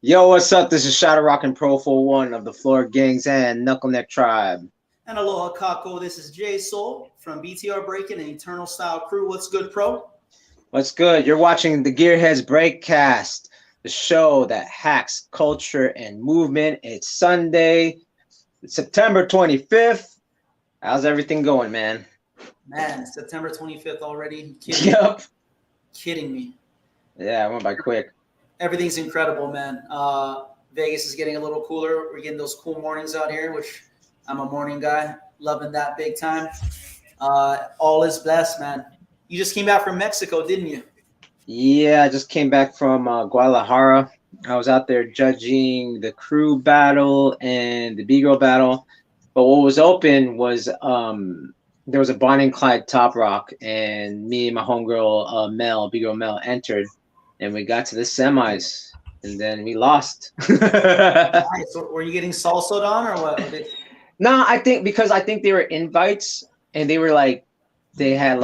Yo, what's up? This is Shadow Rock and ProfoWon of the Floor Gangs and Knuckleneck Tribe. And aloha kako, this is Jasoul from BTR Breakin and Eternal Style Crew. What's good, Pro? What's good? You're watching the Gearhdz Breakcast, the show that hacks culture and movement. It's Sunday, September 25th. How's everything going, man? Man, September 25th already. Yep. Kidding me. Yeah, it went by quick. Everything's incredible, man. Vegas is getting a little cooler. We're getting those cool mornings out here, which I'm a morning guy. Loving that big time. All is blessed, man. You just came back from Mexico, didn't you? Yeah, I just came back from Guadalajara. I was out there judging the crew battle and the B-Girl battle. But what was open was there was a Bonnie and Clyde Top Rock, and me and my homegirl Mel, B-Girl Mel, entered, and we got to the semis, and then we lost. Nice. So were you getting salsa on or what? No, I think they were invites, and they were they had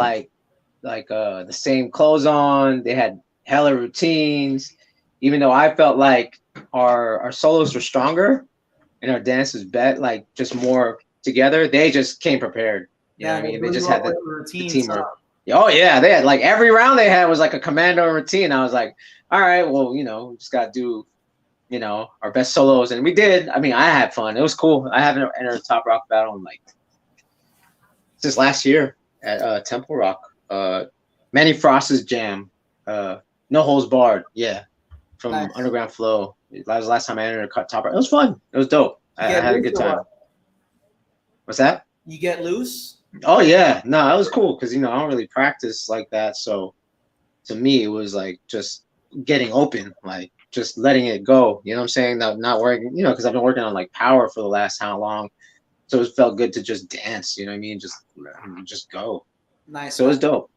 the same clothes on. They had hella routines, even though I felt like our solos were stronger and our dance was just more together. They just came prepared. You know what I mean? They just had the teamwork. Oh yeah, they had every round they had was like a commando routine. I was like, all right, well, we just gotta do, our best solos, and we did. I mean, I had fun. It was cool. I haven't entered a Top Rock battle in since last year at Temple Rock. Manny Frost's jam, No Holds Barred, yeah, from Nice. Underground Flow. That was the last time I entered a Top Rock. It was fun. It was dope. I had a good time. What's that? You get loose? Oh yeah, no, that was cool because I don't really practice like that. So to me, it was just getting open, just letting it go. You know what I'm saying? Not working, because I've been working on power for the last how long. So it felt good to just dance. You know what I mean? Just go. Nice. So it was dope.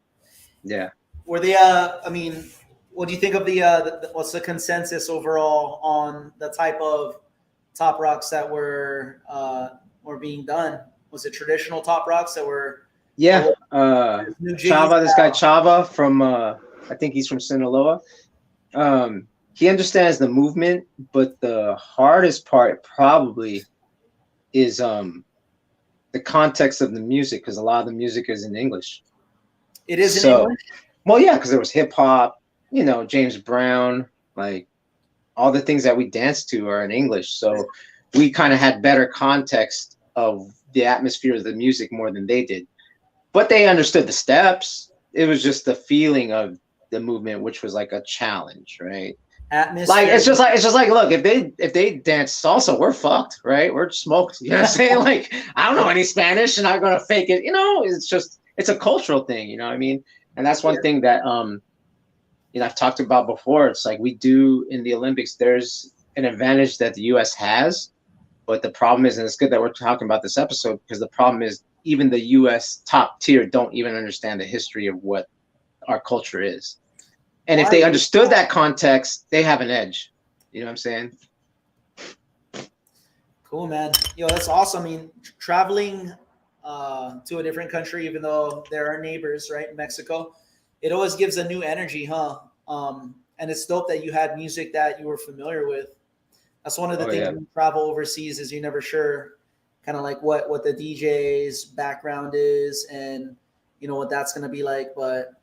Yeah. Were they? I mean, what do you think of what's the consensus overall on the type of top rocks that were being done? Was it traditional top rocks that were? Yeah. Chava, this guy Chava from I think he's from Sinaloa. He understands the movement, but the hardest part probably is the context of the music, because a lot of the music is in English. It is in English? Well, yeah, because there was hip hop, James Brown, all the things that we dance to are in English. So we kind of had better context of the atmosphere of the music more than they did. But they understood the steps. It was just the feeling of the movement, which was like a challenge, right? Atmosphere. It's just like look, if they dance salsa, we're fucked, right? We're smoked. You know what I'm saying? I don't know any Spanish and I'm gonna fake it. It's a cultural thing, you know what I mean? And that's one thing that I've talked about before. It's we do in the Olympics, there's an advantage that the US has, but the problem is, and it's good that we're talking about this episode, because the problem is even the US top tier don't even understand the history of what our culture is. And if they understood that context, they have an edge. You know what I'm saying? Cool, man. Yo, that's awesome. I mean, traveling to a different country, even though they're our neighbors, right? Mexico, it always gives a new energy, huh? And it's dope that you had music that you were familiar with. That's one of the things when you travel overseas is you're never sure kind of what the DJ's background is and what that's going to be like. But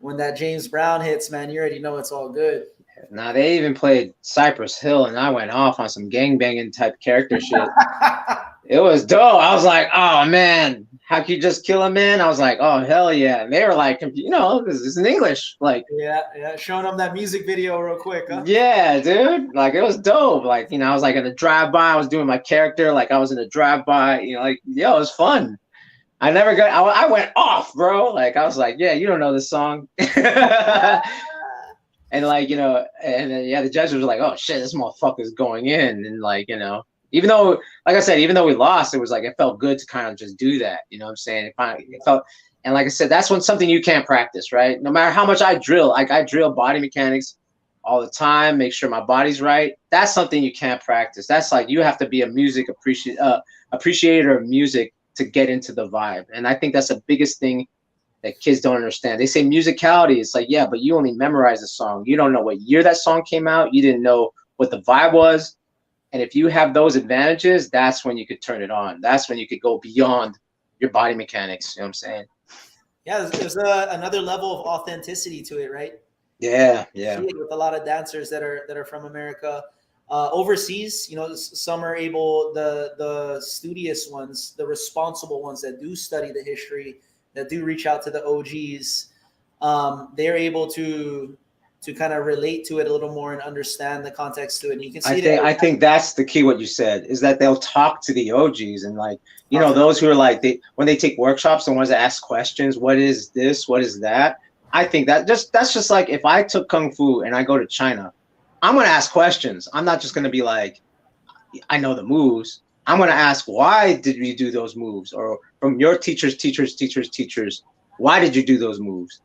when that James Brown hits, man, you already know it's all good. Nah, they even played Cypress Hill, and I went off on some gangbanging type character shit. It was dope. I was like, oh man, how can you just kill a man? I was like, oh hell yeah. And they were like, this is in English. Yeah, showing them that music video real quick, huh? Yeah, dude. It was dope. I was in a drive-by. I was doing my character I was in a drive-by. Yo, it was fun. I went off, bro. I was like, yeah, you don't know this song. And and then the judges were like, oh shit, this motherfucker's going in. And even though, like I said, even though we lost, it was it felt good to kind of just do that. You know what I'm saying? It felt, and like I said, that's something you can't practice, right? No matter how much I drill, I drill body mechanics all the time, make sure my body's right. That's something you can't practice. That's you have to be a music appreciator of music to get into the vibe. And I think that's the biggest thing that kids don't understand. They say musicality. It's yeah, but you only memorize a song. You don't know what year that song came out. You didn't know what the vibe was. And if you have those advantages, that's when you could turn it on. That's when you could go beyond your body mechanics. You know what I'm saying? Yeah, there's another level of authenticity to it, right? Yeah, You yeah. see it with a lot of dancers that are from America. Overseas, you know, some are able, the studious ones, the responsible ones that do study the history, that do reach out to the OGs. They're able to kind of relate to it a little more and understand the context to it. And you can see I think that's the key. What you said is that they'll talk to the OGs and like, you know, Talk to those who are like when they take workshops, the ones that ask questions, what is this? What is that? I think that's just like if I took Kung Fu and I go to China, I'm gonna ask questions. I'm not just gonna be like, I know the moves. I'm gonna ask, why did you do those moves? Or from your teachers, why did you do those moves?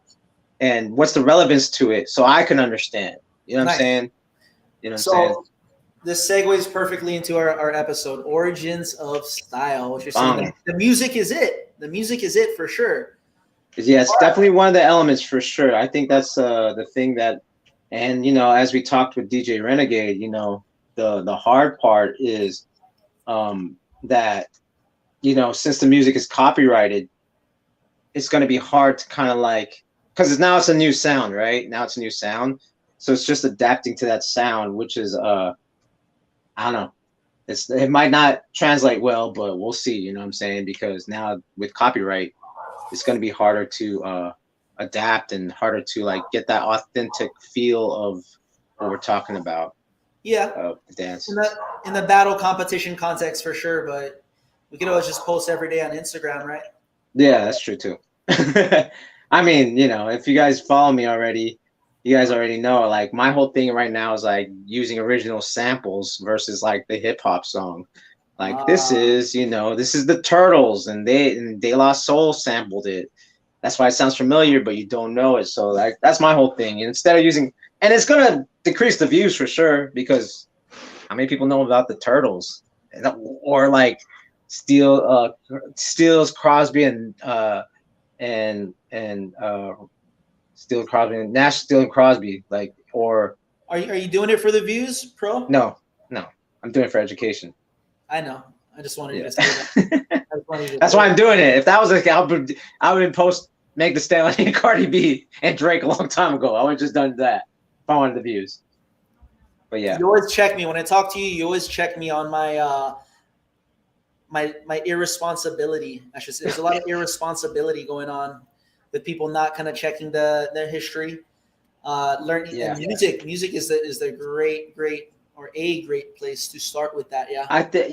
And what's the relevance to it so I can understand? You know what I'm nice. saying? You know what I'm saying? So this segues perfectly into our episode, Origins of Style, which you're saying the music is it. The music is it for sure. Yeah, it's definitely one of the elements for sure. I think that's the thing that, and you know, as we talked with DJ Renegade, you know, the hard part is that, you know, since the music is copyrighted, it's going to be hard to kind of like, because now it's a new sound, right? Now it's a new sound, so it's just adapting to that sound, which is I don't know. It might not translate well, but we'll see. You know what I'm saying? Because now with copyright, it's going to be harder to adapt and harder to like get that authentic feel of what we're talking about. Yeah, the dance in the battle competition context for sure, but we could always just post every day on Instagram, right? Yeah, that's true too. I mean, you know, if you guys follow me already, you guys already know, like, my whole thing right now is like using original samples versus like the hip hop song. Like, this is, you know, this is the Turtles, and De La Soul sampled it. That's why it sounds familiar, but you don't know it. So like, that's my whole thing. And instead of using, and it's gonna decrease the views for sure, because how many people know about the Turtles, or like Steele's Crosby and Steele Crosby and Nash Steele and Crosby, like, or are you doing it for the views, Pro? No, I'm doing it for education. I know. I just wanted you to say that. That's why I'm doing it. If that was like, I would have post Meg Thee Stallion and Cardi B and Drake a long time ago. I would have just done that if I wanted the views. But yeah, you always check me when I talk to you. You always check me on my my irresponsibility. I should say there's a lot of irresponsibility going on with people not kind of checking their history. Learning music is the great or a great place to start with that.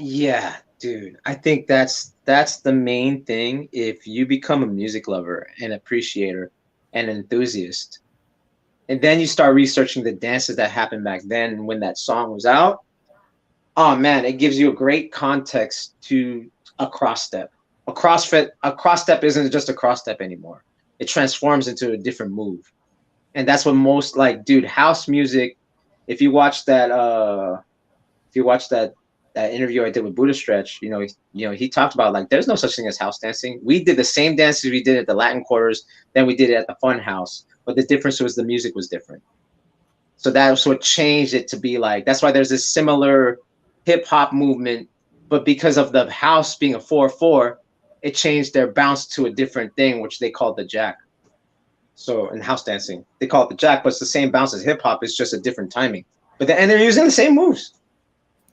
Yeah. Dude, I think that's the main thing. If you become a music lover, an appreciator, an enthusiast, and then you start researching the dances that happened back then when that song was out, oh man, it gives you a great context to a cross step. A cross step isn't just a cross step anymore. It transforms into a different move. And that's what most, like, dude, house music, if you watch that that interview I did with Buddha Stretch, you know, he talked about, like, there's no such thing as house dancing. We did the same dances we did at the Latin Quarters, then we did it at the Fun House, but the difference was the music was different. So that's what changed it to be like, that's why there's this similar hip hop movement, but because of the house being a 4/4, it changed their bounce to a different thing, which they called the jack. So in house dancing, they call it the jack, but it's the same bounce as hip hop. It's just a different timing. And they're using the same moves.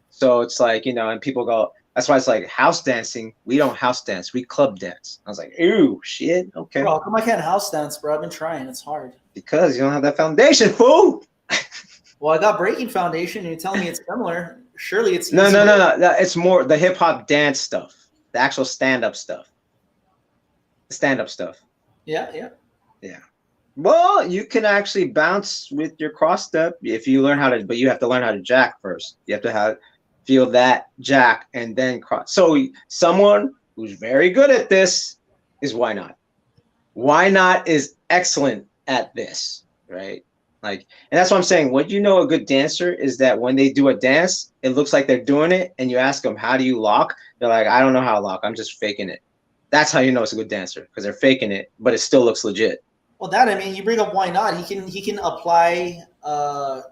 So it's like, you know, and people go, that's why it's like, house dancing, we don't house dance, we club dance. I was like, ew, shit, okay. Bro, how come I can't house dance, bro? I've been trying. It's hard. Because you don't have that foundation, fool. Well, I got Breaking Foundation, and you're telling me it's similar. Surely it's no. It's more the hip hop dance stuff, the actual stand-up stuff. The stand-up stuff. Yeah. Well, you can actually bounce with your cross step if you learn how to, but you have to learn how to jack first. You have to feel that jack and then cross. So someone who's very good at this is Why Not. Why Not is excellent at this, right? Like, and that's what I'm saying. What you know a good dancer is that when they do a dance, it looks like they're doing it, and you ask them, how do you lock? They're like, I don't know how to lock. I'm just faking it. That's how you know it's a good dancer, because they're faking it, but it still looks legit. Well, you bring up Why Not. He can apply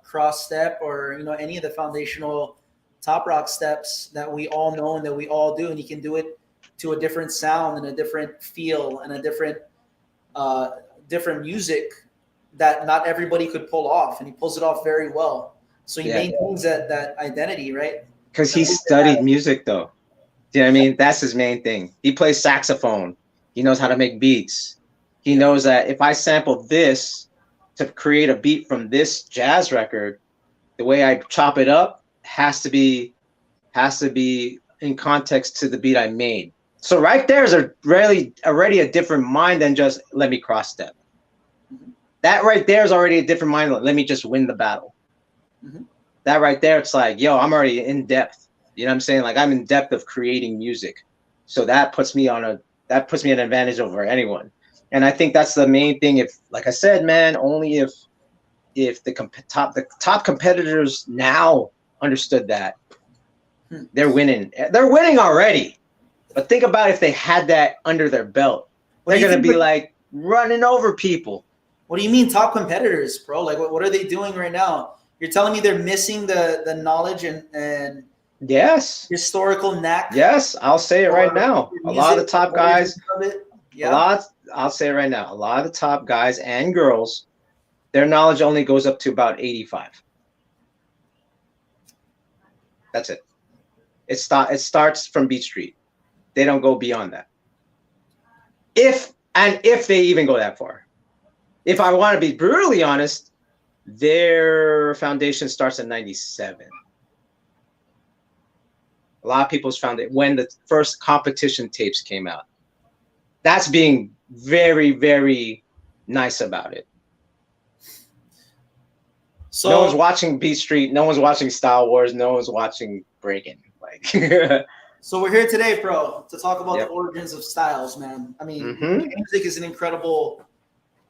cross step or any of the foundational top rock steps that we all know and that we all do, and he can do it to a different sound and a different feel and a different music that not everybody could pull off, and he pulls it off very well. So he maintains that identity, right? Because he studied music, though. Do you know what I mean? That's his main thing. He plays saxophone. He knows how to make beats. He knows that if I sample this to create a beat from this jazz record, the way I chop it up has to be in context to the beat I made. So right there is already a different mind than just let me cross step. That right there is already a different mind. Let me just win the battle. That right there, it's like, yo, I'm already in depth. You know what I'm saying? Like, I'm in depth of creating music. So that puts me at an advantage over anyone. And I think that's the main thing. If, like I said, man, only if the top competitors now understood that, they're winning. They're winning already. But think about if they had that under their belt. They're going to be like running over people. What do you mean top competitors, bro? Like, what are they doing right now? You're telling me they're missing the knowledge and yes, historical knack? Yes, I'll say it right now. A lot of the top guys, yeah. I'll say it right now. A lot of the top guys and girls, their knowledge only goes up to about 85. That's it. It starts from Beat Street. They don't go beyond that. If they even go that far. If I want to be brutally honest, their foundation starts at 97. A lot of people's found it when the first competition tapes came out. That's being very, very nice about it. So no one's watching Beat Street. No one's watching Style Wars. No one's watching Breakin. Like, so we're here today, bro, to talk about the origins of styles, man. I mean, music is an incredible,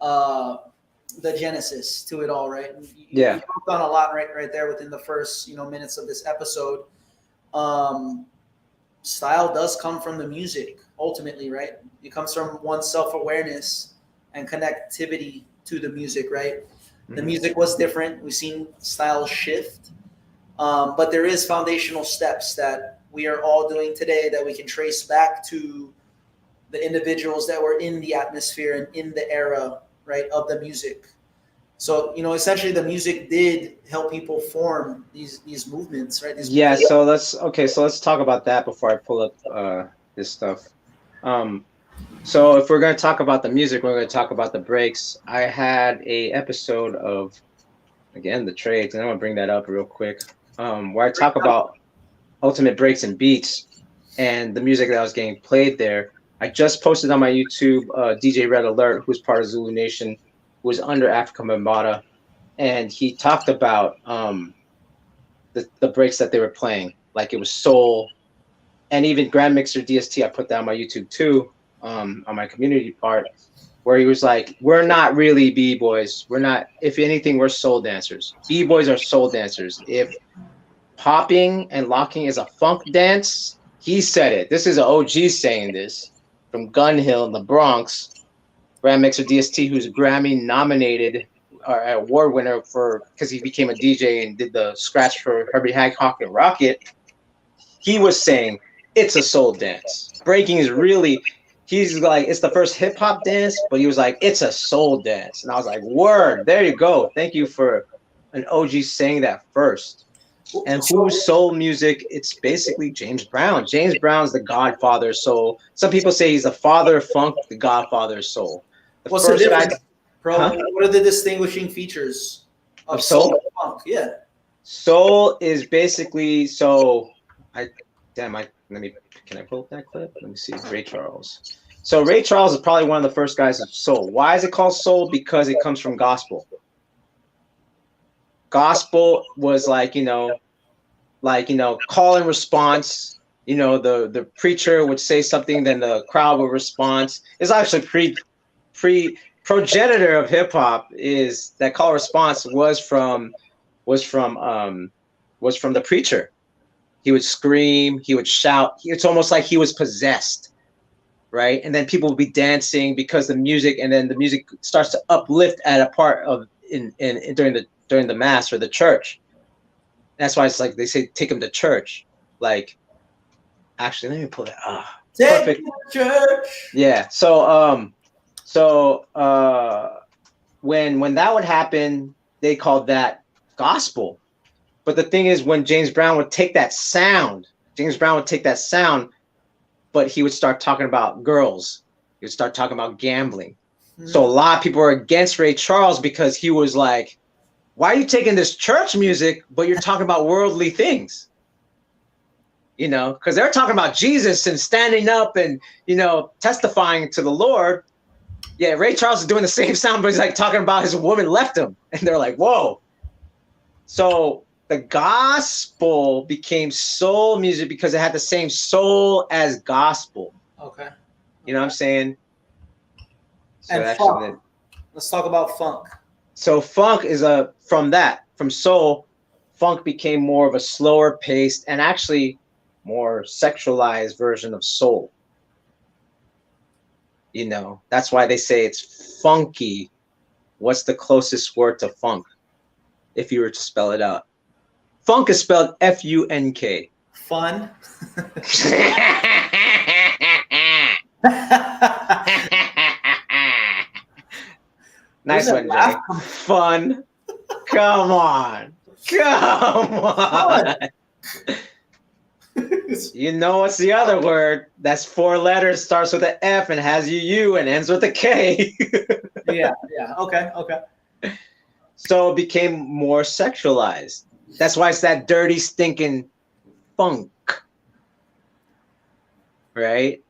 the genesis to it all, right? You worked on a lot right there within the first, minutes of this episode. Style does come from the music, ultimately, right? It comes from one's self-awareness and connectivity to the music, right? The music was different. We've seen styles shift. But there is foundational steps that we are all doing today that we can trace back to the individuals that were in the atmosphere and in the era, right, of the music. So, essentially the music did help people form these movements, right? So let's talk about that before I pull up this stuff. So if we're going to talk about the music, we're going to talk about the breaks. I had a episode of, again, the trades, and I'm going to bring that up real quick, where I talk about ultimate breaks and beats and the music that was getting played there. I just posted on my YouTube DJ Red Alert, who's part of Zulu Nation, who was under Africa Bambaataa, and he talked about the breaks that they were playing, like it was soul, and even Grand Mixer DST. I put that on my YouTube too, on my community part, where he was like, "We're not really b-boys. We're not. If anything, we're soul dancers. B-boys are soul dancers. If popping and locking is a funk dance," he said it. This is an OG saying this from Gun Hill in the Bronx. Grand Mixer DST, who's Grammy nominated or award winner because he became a DJ and did the scratch for Herbie Hancock and Rocket. He was saying it's a soul dance. Breaking is really, he's like, it's the first hip hop dance, but he was like, it's a soul dance. And I was like, word, there you go. Thank you for an OG saying that first. And who's soul music? It's basically James Brown. James Brown's the godfather of soul. Some people say he's the father of funk, the godfather of soul. What's the difference, bro? What are the distinguishing features of soul and funk? Yeah. Soul is basically, can I pull up that clip? Let me see. Ray Charles. So Ray Charles is probably one of the first guys of soul. Why is it called soul? Because it comes from gospel. Gospel was call and response. The preacher would say something, then the crowd would respond. It's actually progenitor of hip hop is that call response was from the preacher. He would scream, he would shout. It's almost like he was possessed, right? And then people would be dancing because the music, and then the music starts to uplift at a part of during during the mass or the church. That's why it's like they say take him to church. Like, actually, let me pull that. Perfect. Church. Yeah. When that would happen, they called that gospel. But the thing is, when James Brown would take that sound, but he would start talking about girls. He would start talking about gambling. So a lot of people were against Ray Charles because he was like, why are you taking this church music, but you're talking about worldly things? You know, because they're talking about Jesus and standing up and, you know, testifying to the Lord. Yeah, Ray Charles is doing the same sound, but he's like talking about his woman left him. And they're like, whoa. So the gospel became soul music because it had the same soul as gospel. Okay. You know what I'm saying? So And actually, funk. Let's talk about funk. So funk is from soul, funk became more of a slower paced and actually more sexualized version of soul. You know, that's why they say it's funky. What's the closest word to funk if you were to spell it out? Funk is spelled F-U-N-K. Fun. Nice one, Jay. Fun. Come on. You know what's the other word? That's 4 letters, starts with an F and has U and ends with a K. Yeah. Okay. So it became more sexualized. That's why it's that dirty, stinking funk. Right?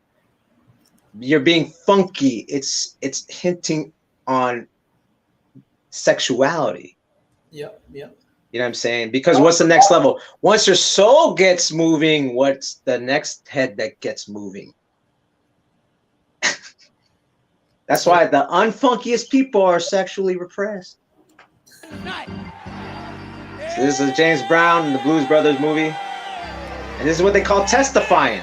You're being funky. It's hinting on sexuality. Yep. You know what I'm saying? Because what's the next level? Once your soul gets moving, what's the next head that gets moving? That's why the unfunkiest people are sexually repressed. So this is James Brown and the Blues Brothers movie. And this is what they call testifying.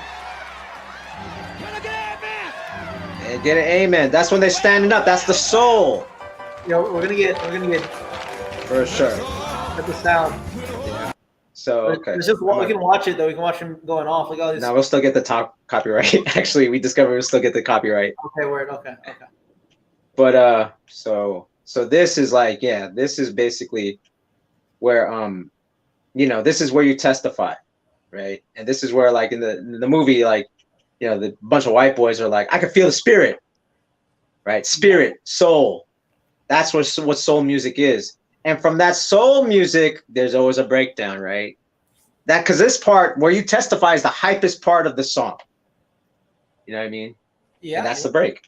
And get an amen. That's when they're standing up. That's the soul. Yo, we're gonna get For sure. at the sound. Yeah. So okay. It's just we can watch it though. We can watch him going off. Look at all this. No, we'll still get the top copyright. Actually, we discovered we'll still get the copyright. Okay, word. Okay. But so this is like, yeah, this is basically where you know, this is where you testify, right? And this is where, like, in the movie, like, you know, the bunch of white boys are like, I can feel the spirit, right? Spirit, soul. That's what soul music is. And from that soul music, there's always a breakdown, right? That, because this part where you testify is the hypest part of the song. You know what I mean? Yeah. And that's the break.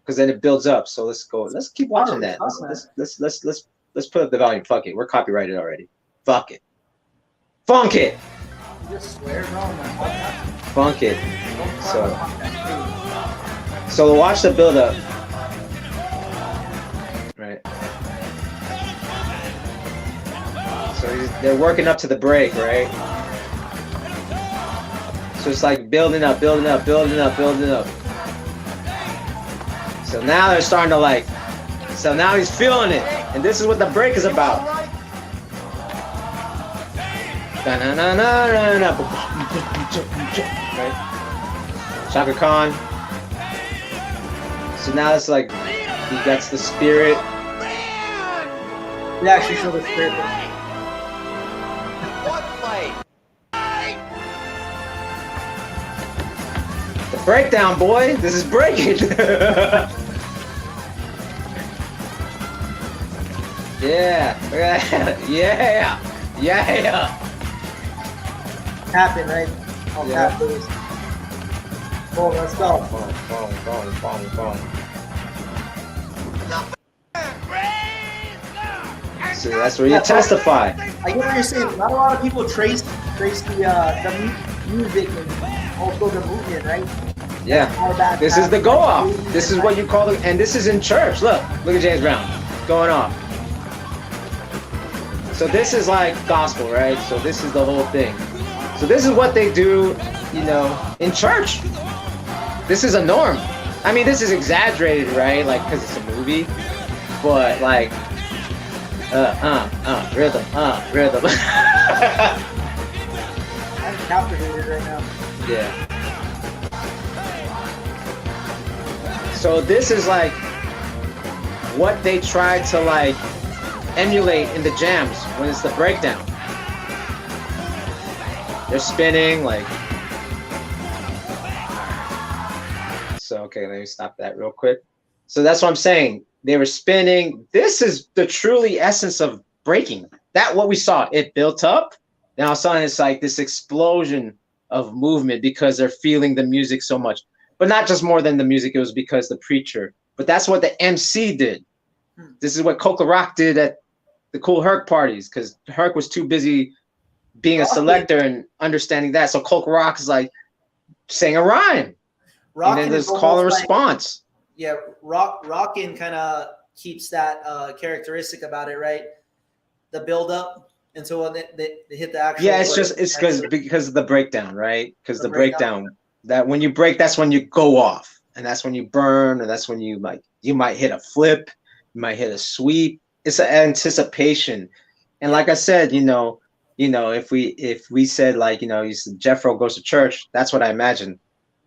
Because then it builds up. So let's go. Let's keep watching that. Let's put up the volume. Fuck it. We're copyrighted already. Fuck it. Funk it. You just swear, bro. Funk it. So watch the build up. Right. So they're working up to the break, right? So it's like building up. So now they're starting to, like, so now he's feeling it. And this is what the break is about. Right? Shaka Khan. So now it's like he gets the spirit. Yeah, actually show the spirit. The breakdown, boy. This is breaking. Yeah. Happen, right? Oh, Yeah. happen. Oh, let's go. So that's where you testify. I get what you're saying. Not a lot of people trace the music and also the movement, right? Yeah. This is the go off. This is what you call it, and this is in church. Look at James Brown going off. So this is like gospel, right? So this is the whole thing. So this is what they do, you know, in church. This is a norm. I mean, this is exaggerated, right? Like, because it's a movie, but like rhythm, rhythm. I'm captivated right now. Yeah. So this is like what they tried to like emulate in the jams when it's the breakdown. They're spinning like. So okay, let me stop that real quick. So that's what I'm saying. They were spinning. This is the truly essence of breaking. That what we saw. It built up. Now all of a sudden it's like this explosion of movement because they're feeling the music so much. But not just more than the music. It was because the preacher. But that's what the MC did. This is what Coca Rock did at the Cool Herc parties because Herc was too busy being a selector and understanding that. So Coca Rock is like saying a rhyme. And then there's call and response. Yeah, Rockin' kind of keeps that characteristic about it, right? The build up until when they hit the actual. Yeah, it's because of the breakdown, right? Because the breakdown that when you break, that's when you go off, and that's when you burn, and that's when you might hit a flip, you might hit a sweep. It's an anticipation, and like I said, if we said like Jeffro goes to church, that's what I imagine.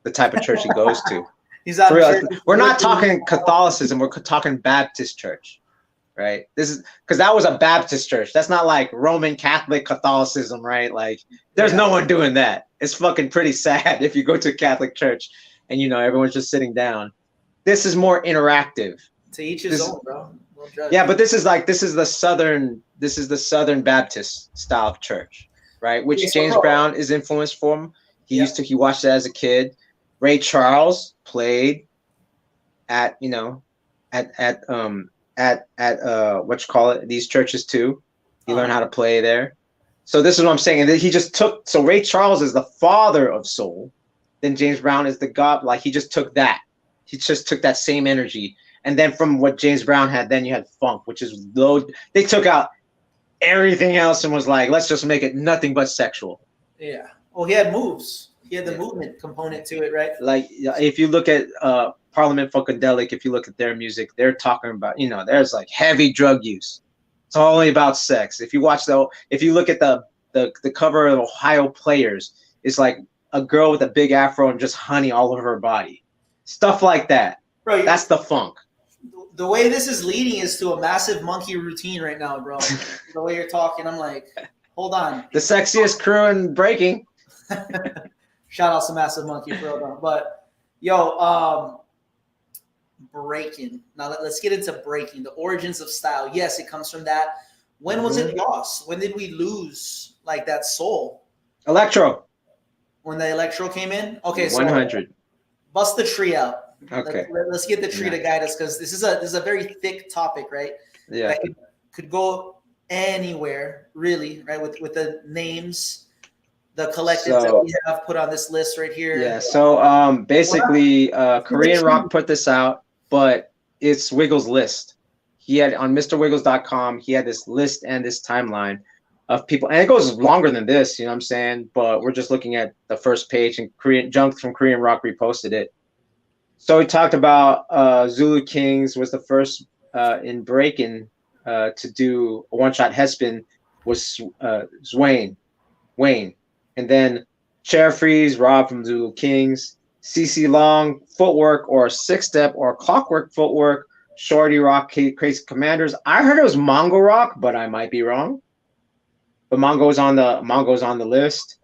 The type of church he goes to. He's out of church. We're not talking Catholicism. We're talking Baptist church, right? This is because that was a Baptist church. That's not like Roman Catholic Catholicism, right? Like there's no one doing that. It's fucking pretty sad if you go to a Catholic church and everyone's just sitting down. This is more interactive. To each his own, bro. Yeah, but this is the Southern Baptist style of church, right? Which James Brown is influenced from. He watched it as a kid. Ray Charles played at these churches too. He learned how to play there. So this is what I'm saying. And then he just took. So Ray Charles is the father of soul. Then James Brown is the god. Like he just took that. He just took that same energy. And then from what James Brown had, then you had funk, which is low. They took out everything else and was like, let's just make it nothing but sexual. Yeah. Well, he had moves. He had the movement component to it, right? Like if you look at Parliament Funkadelic, if you look at their music, they're talking about, there's like heavy drug use. It's only about sex. If you look at the cover of Ohio Players, it's like a girl with a big afro and just honey all over her body. Stuff like that. Right. That's the funk. The way this is leading is to a massive monkey routine right now, bro. The way you're talking, I'm like, hold on. The sexiest crew in breaking. Shout out to Massive Monkey for real. But breaking. Now let's get into breaking. The origins of style. Yes, it comes from that. When was it lost? When did we lose like that soul? Electro. When the electro came in? Okay, so 100. Bust the tree out. Okay. Let's get the tree to guide us because this is a very thick topic, right? Yeah. That could go anywhere, really, right? With the names. The collectives that we have put on this list right here. Yeah, so basically Korean Rock put this out, but it's Wiggles' list. He had on MrWiggles.com, he had this list and this timeline of people, and it goes longer than this, you know what I'm saying? But we're just looking at the first page, and Junk from Korean Rock reposted it. So he talked about Zulu Kings was the first in Breakin to do a one-shot headspin was Wayne. And then Chair Freeze, Rob from Zulu Kings, CC Long, footwork or six-step or clockwork footwork, Shorty Rock, Crazy Commanders. I heard it was Mongo Rock, but I might be wrong. But Mongo's on the list.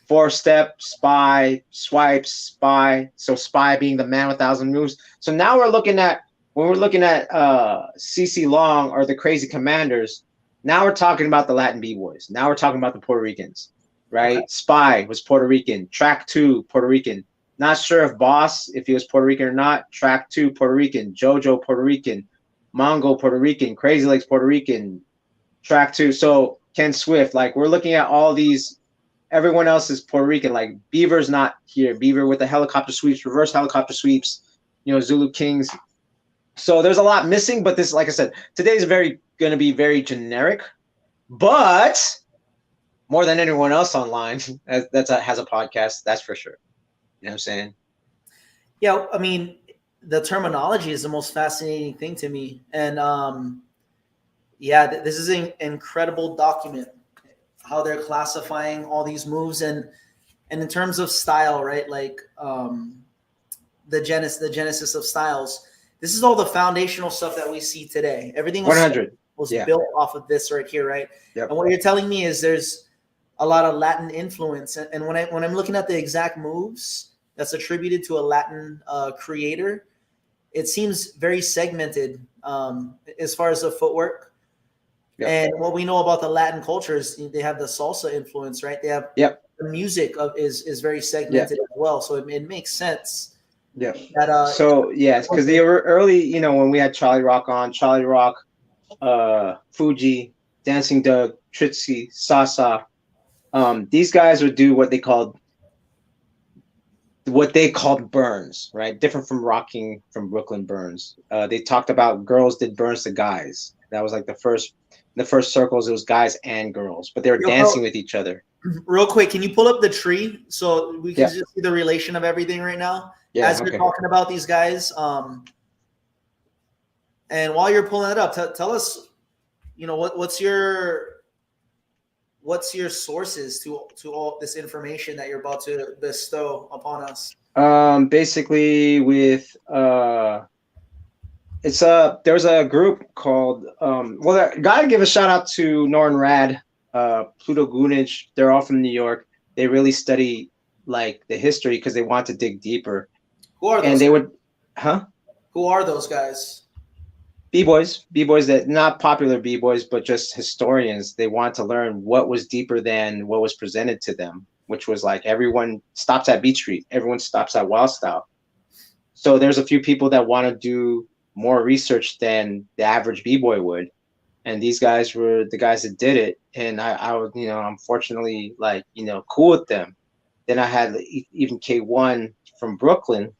Four-step, Spy, Swipes, Spy. So Spy being the man with 1,000 moves. So now when we're looking at CC Long or the Crazy Commanders, now we're talking about the Latin B-boys. Now we're talking about the Puerto Ricans. Right? Okay. Spy was Puerto Rican. Track 2, Puerto Rican. Not sure if Boss, if he was Puerto Rican or not. Track 2, Puerto Rican. JoJo, Puerto Rican. Mongo, Puerto Rican. Crazy Legs, Puerto Rican. Track 2. So Ken Swift, like we're looking at all these. Everyone else is Puerto Rican. Like Beaver's not here. Beaver with the helicopter sweeps, reverse helicopter sweeps. Zulu Kings. So there's a lot missing, but this, like I said, today's going to be very generic, but more than anyone else online has a podcast, that's for sure. You know what I'm saying? Yeah, I mean, the terminology is the most fascinating thing to me. And, Yeah, this is an incredible document. How they're classifying all these moves and in terms of style, right? Like the genesis of styles. This is all the foundational stuff that we see today. Everything was 100. Yeah. built off of this right here, right? Yep. And what you're telling me is there's a lot of Latin influence. And when I'm looking at the exact moves that's attributed to a Latin creator, it seems very segmented as far as the footwork. Yep. And what we know about the Latin culture is they have the salsa influence, right? They have the music is very segmented as well. So it makes sense. Yeah. So yes, because the early, when we had Charlie Rock on, Charlie Rock, Fuji, Dancing Doug, Trixie, Sasa, these guys would do what they called burns, right? Different from rocking from Brooklyn burns. They talked about girls did burns to guys. That was like the first circles. It was guys and girls, but they were dancing with each other. Real quick, can you pull up the tree so we can just see the relation of everything right now? Yeah, as we're talking about these guys. And while you're pulling it up, tell us, what's your sources to all this information that you're about to bestow upon us? Basically with there's a group called gotta give a shout out to Norrin Rad, Pluto Gunage. They're all from New York. They really study like the history because they want to dig deeper. Who are those? And they would, Who are those guys? B-boys that not popular B-boys, but just historians. They want to learn what was deeper than what was presented to them, which was like everyone stops at Beat Street, everyone stops at Wild Style. So there's a few people that want to do more research than the average B-boy would, and these guys were the guys that did it. And I was, I'm fortunately cool with them. Then I had even K1 from Brooklyn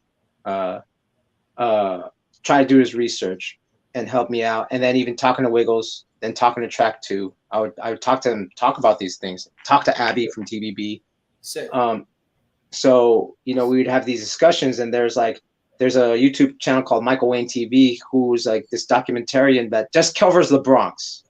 try to do his research and help me out. And then even talking to Wiggles, then talking to Track 2, I would talk to him, talk about these things, talk to Abby from TBB. Sick. So, we would have these discussions, and there's a YouTube channel called Michael Wayne TV, who's like this documentarian that just covers the Bronx,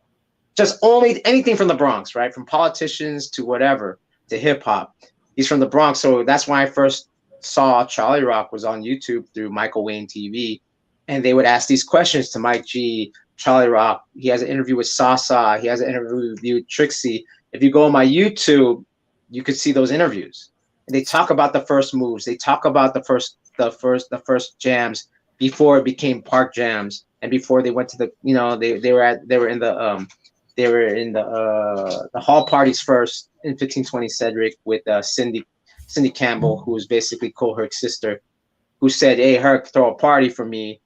just only anything from the Bronx, right? From politicians to whatever, to hip hop. He's from the Bronx. So that's why I first saw Charlie Rock was on YouTube through Michael Wayne TV. And they would ask these questions to Mike G, Charlie Rock. He has an interview with Sasa. He has an interview with Trixie. If you go on my YouTube, you could see those interviews. And they talk about the first moves. They talk about the first jams before it became park jams, and before they went to the they were in the hall parties first in 1520 Cedric with Cindy Campbell, who was basically Cole Herc's sister, who said, "Hey Herc, throw a party for me,"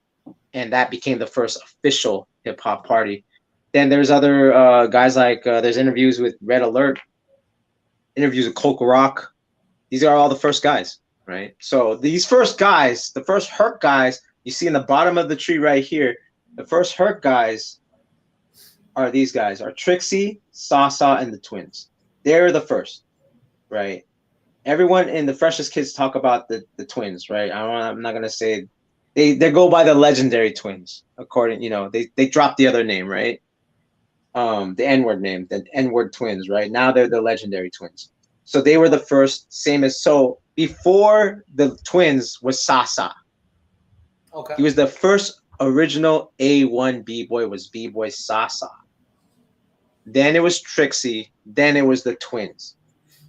and that became the first official hip hop party. Then there's other guys like there's interviews with Red Alert, interviews with Coke Rock. These are all the first guys. Right. So these first guys, the first Herc guys, you see in the bottom of the tree right here, the first Herc guys are these guys, are Trixie, Sasa, and the twins. They're the first, right? Everyone in the Freshest Kids talk about the twins, right? I'm not gonna say they go by the legendary twins, according, they dropped the other name, right? The N-word name, the N-word twins, right? Now they're the legendary twins. So they were the first, same as before the twins was Sasa. Okay. He was the first original A1 B-boy was B-boy Sasa. Then it was Trixie. Then it was the twins.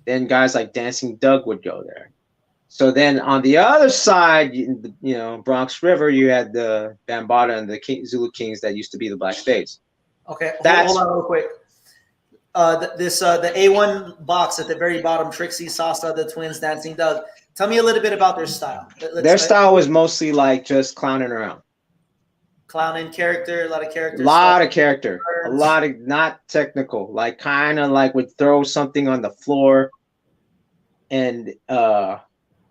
Then guys like Dancing Doug would go there. So then on the other side, Bronx River, you had the Bambaataa and the Zulu Kings that used to be the Black Spades. Okay, hold on real quick. The A1 box at the very bottom, Trixie, Sasa, the twins, Dancing Doug. Tell me a little bit about their style. Their style was mostly like just clowning around. Clowning character, a lot of character. A lot of character. A lot of not technical. Like kind of like would throw something on the floor and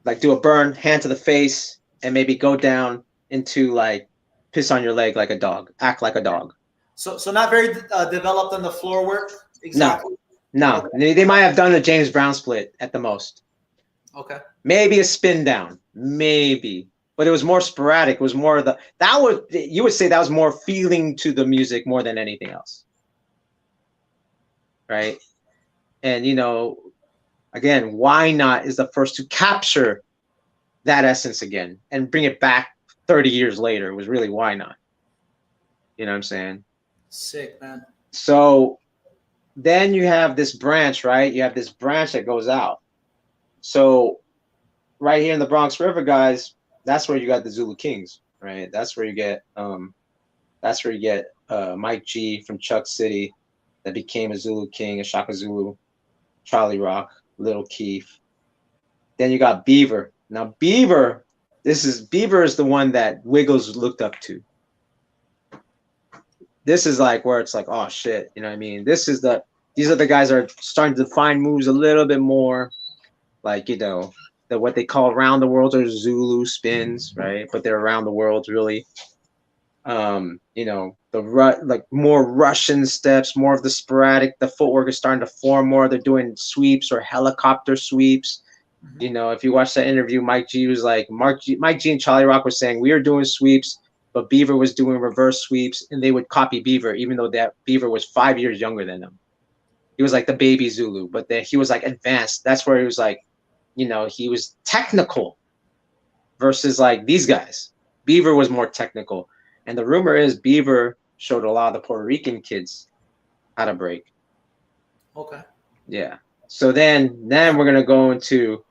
like do a burn, hand to the face, and maybe go down into like piss on your leg like a dog, act like a dog. So not very developed on the floor work. Exactly. No. Okay. They might have done a James Brown split at the most. Okay. Maybe a spin down, maybe, but it was more sporadic. It was more you would say that was more feeling to the music more than anything else. right? And again, Why Not is the first to capture that essence again and bring it back 30 years later. It was really Why Not. You know what I'm saying? Sick, man. So then you have this branch, right? You have this branch that goes out. So right here in the Bronx River, guys, that's where you got the Zulu Kings, right? That's where you get Mike G from Chuck City that became a Zulu King, a Shaka Zulu, Charlie Rock, Little Keith. Then you got Beaver. Now Beaver is the one that Wiggles looked up to. This is like where it's like, oh shit, you know what I mean? These are the guys that are starting to define moves a little bit more, like the what they call around the world or Zulu spins, right? But they're around the world really. Like more Russian steps, more of the sporadic. The footwork is starting to form more. They're doing sweeps or helicopter sweeps. Mm-hmm. If you watch that interview, Mike G was like, Mike G and Charlie Rock were saying we were doing sweeps, but Beaver was doing reverse sweeps, and they would copy Beaver, even though that Beaver was 5 years younger than them. He was like the baby Zulu, but he was like advanced. That's where he was like, he was technical versus like these guys. Beaver was more technical. And the rumor is Beaver showed a lot of the Puerto Rican kids how to break. Okay. Yeah. So then we're going to go into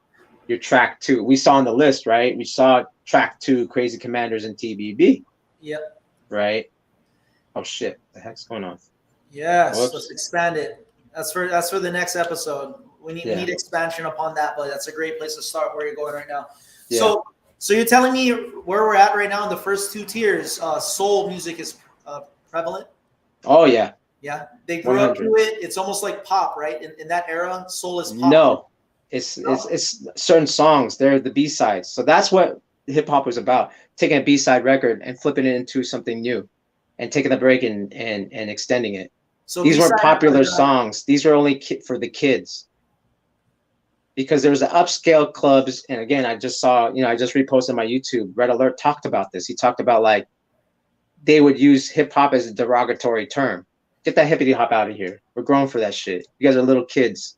your track 2. We saw on the list, right? We saw track 2, Crazy Commanders and TBB. Yep. Right? Oh, shit. What the heck's going on? Yes. Whoops. Let's expand it. That's for the next episode. We need expansion upon that, but that's a great place to start where you're going right now. Yeah. So you're telling me where we're at right now in the first 2 tiers, soul music is prevalent? Oh, yeah. Yeah? They grew 100. Up to it. It's almost like pop, right? In that era, soul is pop. No. It's certain songs. They're the B-sides. So that's what hip-hop was about, taking a B-side record and flipping it into something new and taking the break and extending it. So these weren't popular songs. These were only for the kids. Because there was the upscale clubs, and again, I just saw, I just reposted my YouTube. Red Alert talked about this. He talked about like they would use hip hop as a derogatory term. Get that hippity hop out of here. We're grown for that shit. You guys are little kids.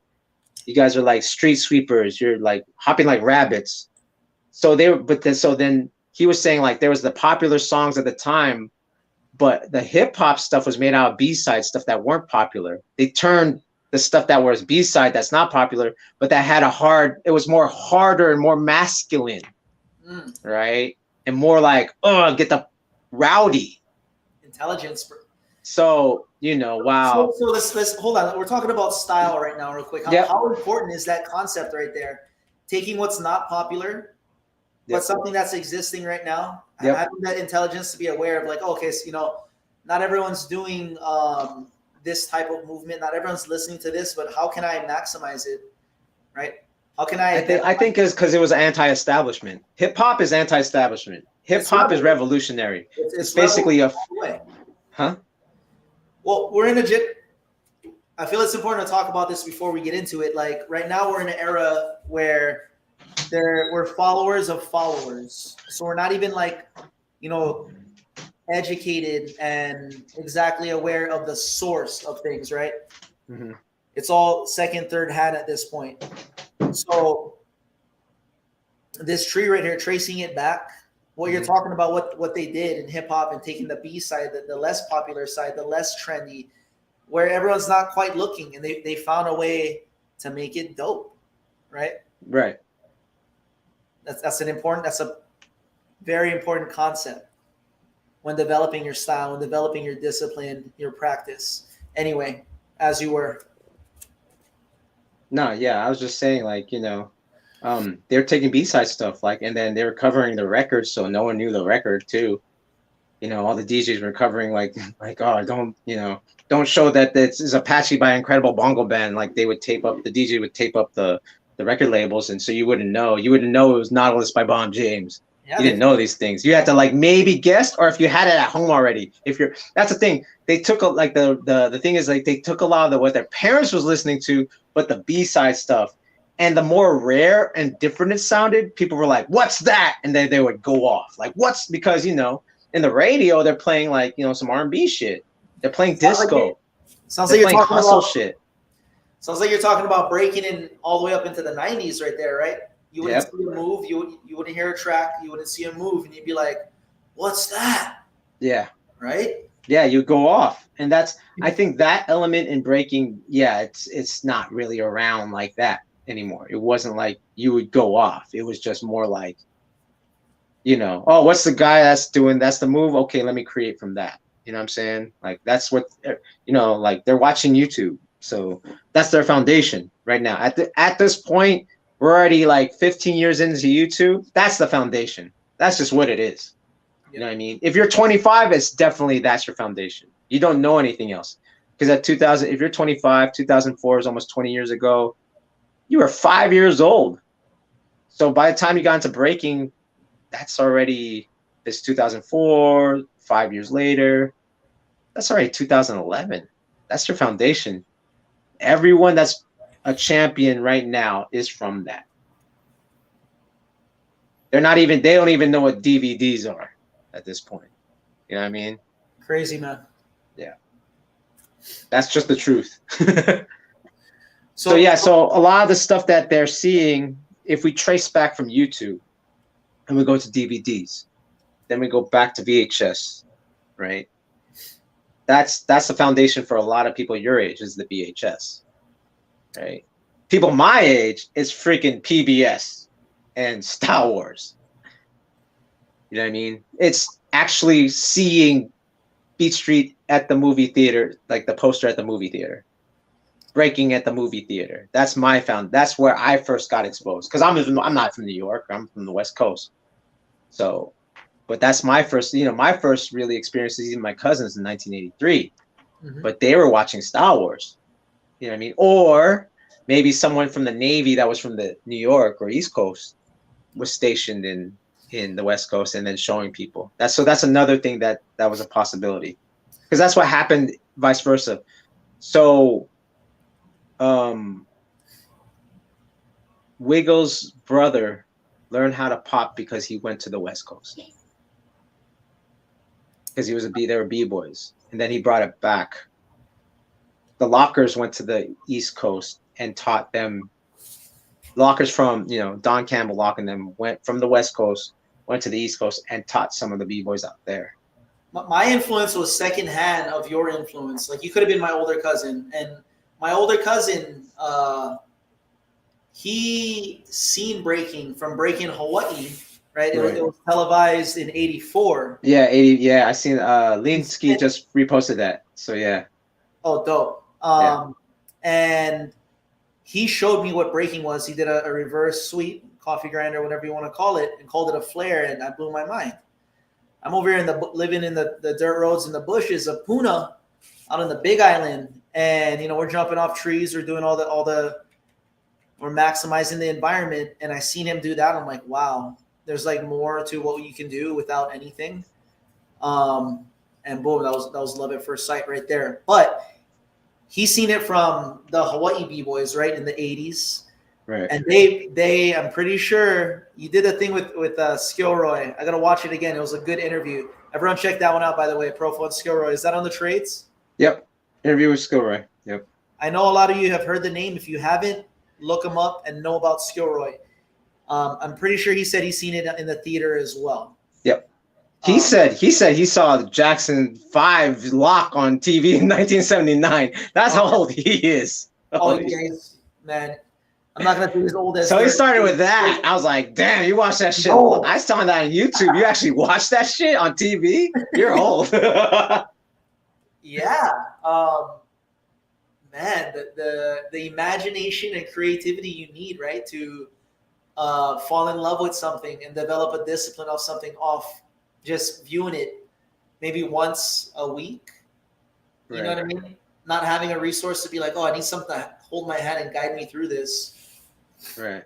You guys are like street sweepers. You're like hopping like rabbits. So then he was saying like there was the popular songs at the time, but the hip hop stuff was made out of B-side stuff that weren't popular. They turned the stuff that was B-side that's not popular, but that had it was more harder and more masculine, right? And more like, get the rowdy. Intelligence. So, wow. So let's hold on. We're talking about style right now real quick. How important is that concept right there? Taking what's not popular, but something that's existing right now, and having that intelligence to be aware of like, okay, so, not everyone's doing this type of movement. Not everyone's listening to this, but how can I maximize it? Right? How can I think it's because it was anti-establishment. Hip hop is anti-establishment. Hip hop is revolutionary. It's basically huh? Well, I feel it's important to talk about this before we get into it. Like right now we're in an era where we're followers of followers. So we're not even like, educated and exactly aware of the source of things, right? Mm-hmm. It's all second, third hand at this point. So this tree right here, tracing it back, what you're talking about, what they did in hip hop and taking the B side, the less popular side, the less trendy, where everyone's not quite looking, and they found a way to make it dope, right? Right. That's a very important concept when developing your style, when developing your discipline, your practice. Anyway, as you were. No, yeah, I was just saying, like, they're taking B-side stuff, like, and then they were covering the records, so no one knew the record too. All the DJs were covering like, oh, don't show that this is Apache by Incredible Bongo Band. Like the DJ would tape up the record labels, and so you wouldn't know. You wouldn't know it was Nautilus by Bon James. Yeah, you didn't know these things. You had to like maybe guess, or if you had it at home already. That's the thing. They took the thing is like they took a lot of what their parents was listening to, but the B-side stuff, and the more rare and different it sounded, people were like, "What's that?" And then they would go off like, "What's?" Because in the radio they're playing like some R&B shit. They're playing disco. Sounds like you're talking hustle about shit. Sounds like you're talking about breaking in all the way up into the 90s right there, right? You wouldn't Yep. see a move, you wouldn't hear a track, you wouldn't see a move, and you'd be like, what's that? Yeah. Right? Yeah, you go off. And I think that element in breaking, yeah, it's not really around like that anymore. It wasn't like you would go off. It was just more like, oh, what's the guy that's the move? Okay, let me create from that. You know what I'm saying? Like that's what like they're watching YouTube. So that's their foundation right now. At this point, we're already like 15 years into YouTube. That's the foundation. That's just what it is. You know what I mean? If you're 25, it's definitely that's your foundation. You don't know anything else. Because at 2000, if you're 25, 2004 is almost 20 years ago. You were 5 years old. So by the time you got into breaking, that's already it's 2004. 5 years later, that's already 2011. That's your foundation. Everyone that's a champion right now is from that. They don't even know what DVDs are at this point. You know what I mean? Crazy, man. Yeah. That's just the truth. So a lot of the stuff that they're seeing, if we trace back from YouTube and we go to DVDs, then we go back to VHS, right? That's the foundation for a lot of people your age is the VHS, right? People my age, it's freaking PBS and Star Wars. You know what I mean? It's actually seeing Beat Street at the movie theater, like the poster at the movie theater, breaking at the movie theater. That's where I first got exposed. Because I'm not from New York. I'm from the West Coast. So, but that's my first really experience is even my cousins in 1983. Mm-hmm. But they were watching Star Wars. You know what I mean? Or maybe someone from the Navy that was from the New York or East Coast was stationed in the West Coast and then showing people. That's another thing that was a possibility. Because that's what happened vice versa. So Wiggles' brother learned how to pop because he went to the West Coast. Because they were B-boys. And then he brought it back. The Lockers went to the East Coast and taught them. Lockers from, Don Campbell Lock and them went from the West Coast, went to the East Coast and taught some of the B-boys out there. My influence was secondhand of your influence. Like you could have been my older cousin. And my older cousin, he seen breaking from Breakin Hawaii, right? It was televised in 84. Yeah, 80. Yeah, I seen Linsky just reposted that. So yeah. Oh, dope. And he showed me what breaking was. He did a reverse sweep, coffee grinder, whatever you want to call it, and called it a flare, and that blew my mind. I'm over here living in the dirt roads and the bushes of Puna, out on the Big Island, and we're jumping off trees, we're doing we're maximizing the environment, and I seen him do that. I'm like, wow, there's like more to what you can do without anything. And boom, that was love at first sight right there. But he's seen it from the Hawaii B-boys, right, in the 80s. Right. And they I'm pretty sure you did a thing with Skilroy. I got to watch it again. It was a good interview. Everyone check that one out, by the way, ProfoWon Skilroy. Is that on the trades? Yep. Interview with Skilroy. Yep. I know a lot of you have heard the name. If you haven't, look him up and know about Skilroy. I'm pretty sure he said he's seen it in the theater as well. Yep. He said he saw Jackson 5 lock on TV in 1979. That's how old he is. Man. I'm not gonna be as old as. So he started with that. I was like, "Damn, you watched that shit?" Oh. I saw that on YouTube. You actually watched that shit on TV? You're old. Yeah, man. The imagination and creativity you need, right, to fall in love with something and develop a discipline of something off just viewing it maybe once a week. You know what I mean? Not having a resource to be like, oh, I need something to hold my hand and guide me through this. Right.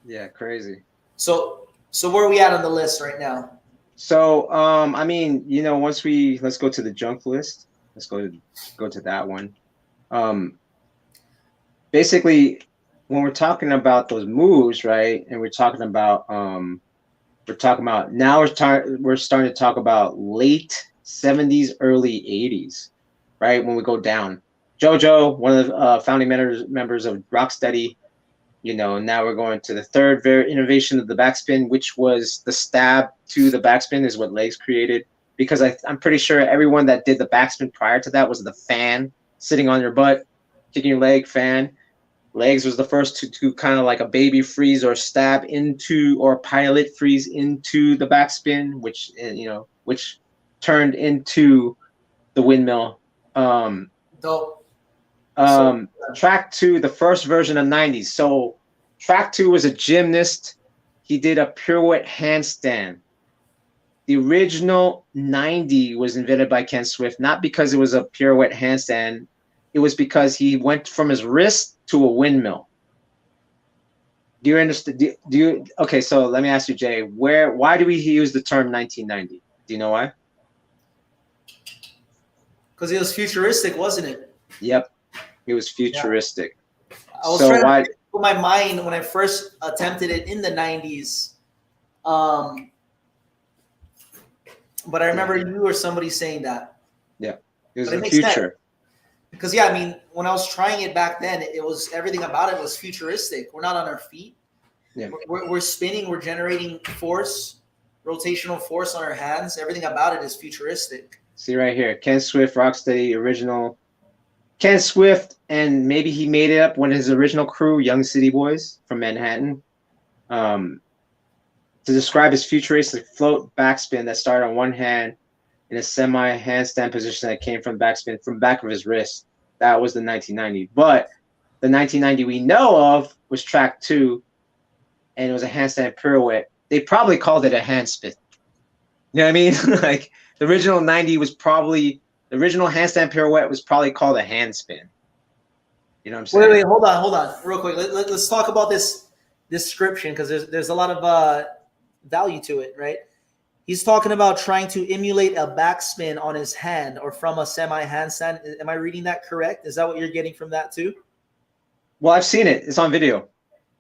Yeah, crazy. So where are we at on the list right now? So, I mean, let's go to the junk list. Let's go to that one. Basically, when we're talking about those moves, right, and we're talking about now we're starting to talk about late 70s, early 80s, right? When we go down, JoJo, one of the founding members of Rocksteady. Now we're going to the third innovation of the backspin, which was the stab to the backspin is what Legs created. Because I'm pretty sure everyone that did the backspin prior to that was the fan sitting on your butt, kicking your leg fan. Legs was the first to kind of like a baby freeze or stab into or pilot freeze into the backspin, which turned into the windmill. Dope. Track 2, the first version of 90s. So track 2 was a gymnast. He did a pirouette handstand. The original 90 was invented by Ken Swift, not because it was a pirouette handstand. It was because he went from his wrist to a windmill. Do you understand? Okay, so let me ask you, Jay, why do we use the term 1990? Do you know why? Because it was futuristic, wasn't it? Yep. It was futuristic. Yeah. I was trying to put my mind when I first attempted it in the 90s. But I remember you or somebody saying that. Yeah. It was the future. Sense. Because, yeah, I mean, when I was trying it back then, it was everything about it was futuristic. We're not on our feet. Yeah. We're spinning. We're generating force, rotational force on our hands. Everything about it is futuristic. See right here. Ken Swift, Rocksteady, original. Ken Swift, and maybe he made it up when his original crew, Young City Boys from Manhattan, to describe his futuristic float backspin that started on one hand in a semi-handstand position that came from backspin from back of his wrist. That was the 1990. But the 1990 we know of was track 2, and it was a handstand pirouette. They probably called it a handspin. You know what I mean? Like the original 90 was probably the original handstand pirouette was probably called a handspin. You know what I'm saying? Wait, hold on, real quick. Let's talk about this description because there's a lot of value to it, right? He's talking about trying to emulate a backspin on his hand or from a semi-handstand. Am I reading that correct? Is that what you're getting from that too? Well, I've seen it. It's on video.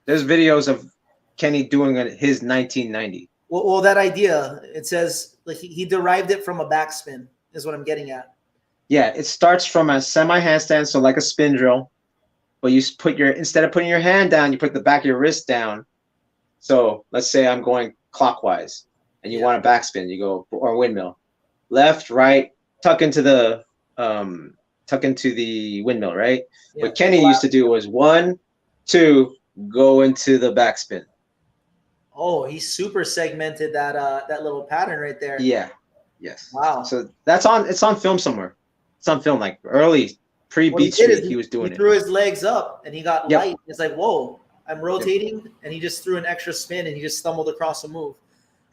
There's videos of Kenny doing his 1990. Well, that idea, it says like he derived it from a backspin is what I'm getting at. Yeah, it starts from a semi-handstand, so like a spin drill, but you instead of putting your hand down, you put the back of your wrist down. So let's say I'm going clockwise, and you want a backspin, you go or windmill, left, right, tuck into the windmill, right? Yeah. What Kenny used to do was 1, 2, go into the backspin. Oh, he super segmented that little pattern right there. Yeah. Yes. Wow. So it's on film somewhere. It's on film, like early pre-Beat Street. He was doing it. He threw his legs up and he got light. It's like, whoa, I'm rotating, and he just threw an extra spin and he just stumbled across a move.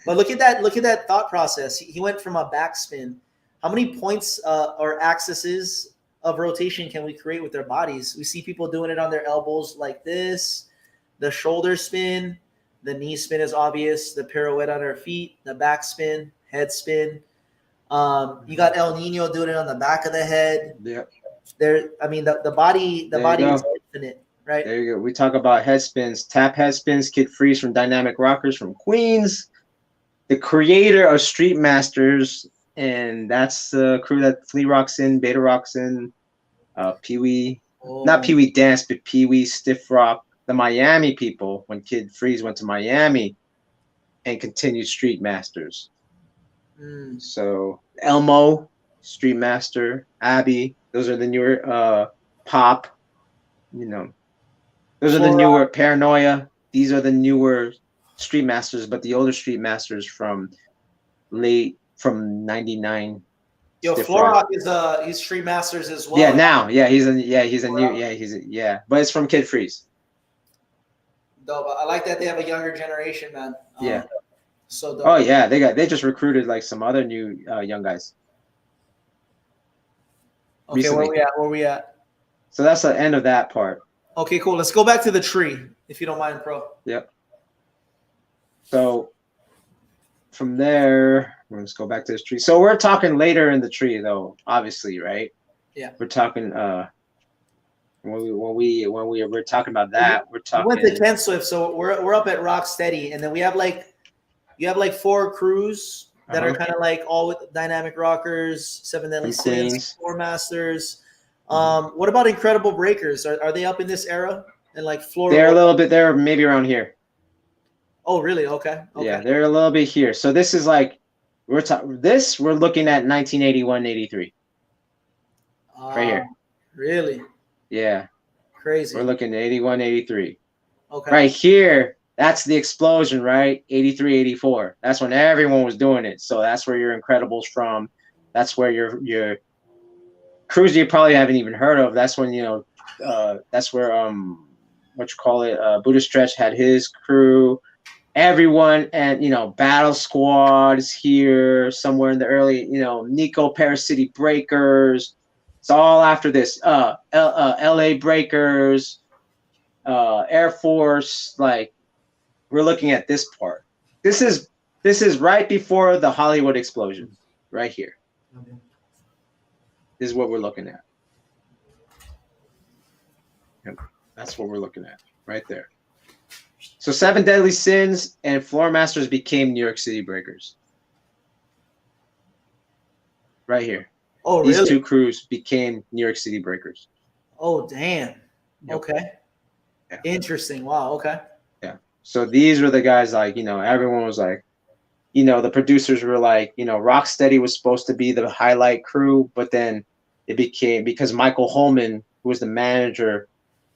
But look at that thought process. He went from a backspin. How many points or axes of rotation can we create with their bodies? We see people doing it on their elbows like this, the shoulder spin, the knee spin is obvious, the pirouette on our feet, the back spin, head spin. You got El Nino doing it on the back of the head. Yeah. The body is infinite, right? There you go. We talk about head spins, tap head spins, Kid Freeze from Dynamic Rockers from Queens, the creator of Street Masters, and that's the crew that Flea rocks in, Beta rocks in, Pee Wee, not Pee Wee Dance, but Pee Wee Stiff Rock. The Miami people, when Kid Freeze went to Miami and continued Street Masters. So Elmo, Street Master, Abby, those are the newer Pop, those are the newer Paranoia. These are the newer Street Masters, but the older Street Masters from 99. Yo, Florock is he's Street Masters as well. Yeah, now. Yeah, he's a new, but it's from Kid Freeze. Dope. I like that they have a younger generation, man. Yeah. So dope. Oh yeah, they just recruited like some other new young guys. Okay, recently. Where we at? So that's the end of that part. Okay, cool. Let's go back to the tree, if you don't mind, Pro. Yep. So from there, let's go back to this tree. So we're talking later in the tree, though, obviously, right? Yeah. We're talking when we're talking about that, we're talking. We went to Ken Swift, so we're up at Rocksteady, and then you have like 4 crews that are kind of like all with Dynamic Rockers, 7 Deadly Sins, 4 Masters. What about Incredible Breakers? Are they up in this era? And like Florida? They're a little bit. They're maybe around here. Oh, really? Okay. Yeah, they're a little bit here. So this is like we're looking at 1981, 83. Right here. Really? Yeah. Crazy. We're looking at 81, 83. Okay. Right here, that's the explosion, right? 83, 84. That's when everyone was doing it. So that's where your Incredibles from. That's where your crews you probably haven't even heard of. That's when, that's where Buddha Stretch had his crew. Everyone, and Battle Squad is here somewhere in the early, Nico Paracity Breakers. It's all after this. LA Breakers, Air Force. Like, we're looking at this part. This is right before the Hollywood explosion, right here. Okay. This is what we're looking at. Yep. That's what we're looking at right there. So 7 Deadly Sins and Floor Masters became New York City Breakers. Right here. Oh, really? These two crews became New York City Breakers. Oh, damn. Yep. Okay. Yeah. Interesting. Wow. Okay. Yeah. So these were the guys, like, everyone was like, the producers were like, Rocksteady was supposed to be the highlight crew, but then it became, because Michael Holman, who was the manager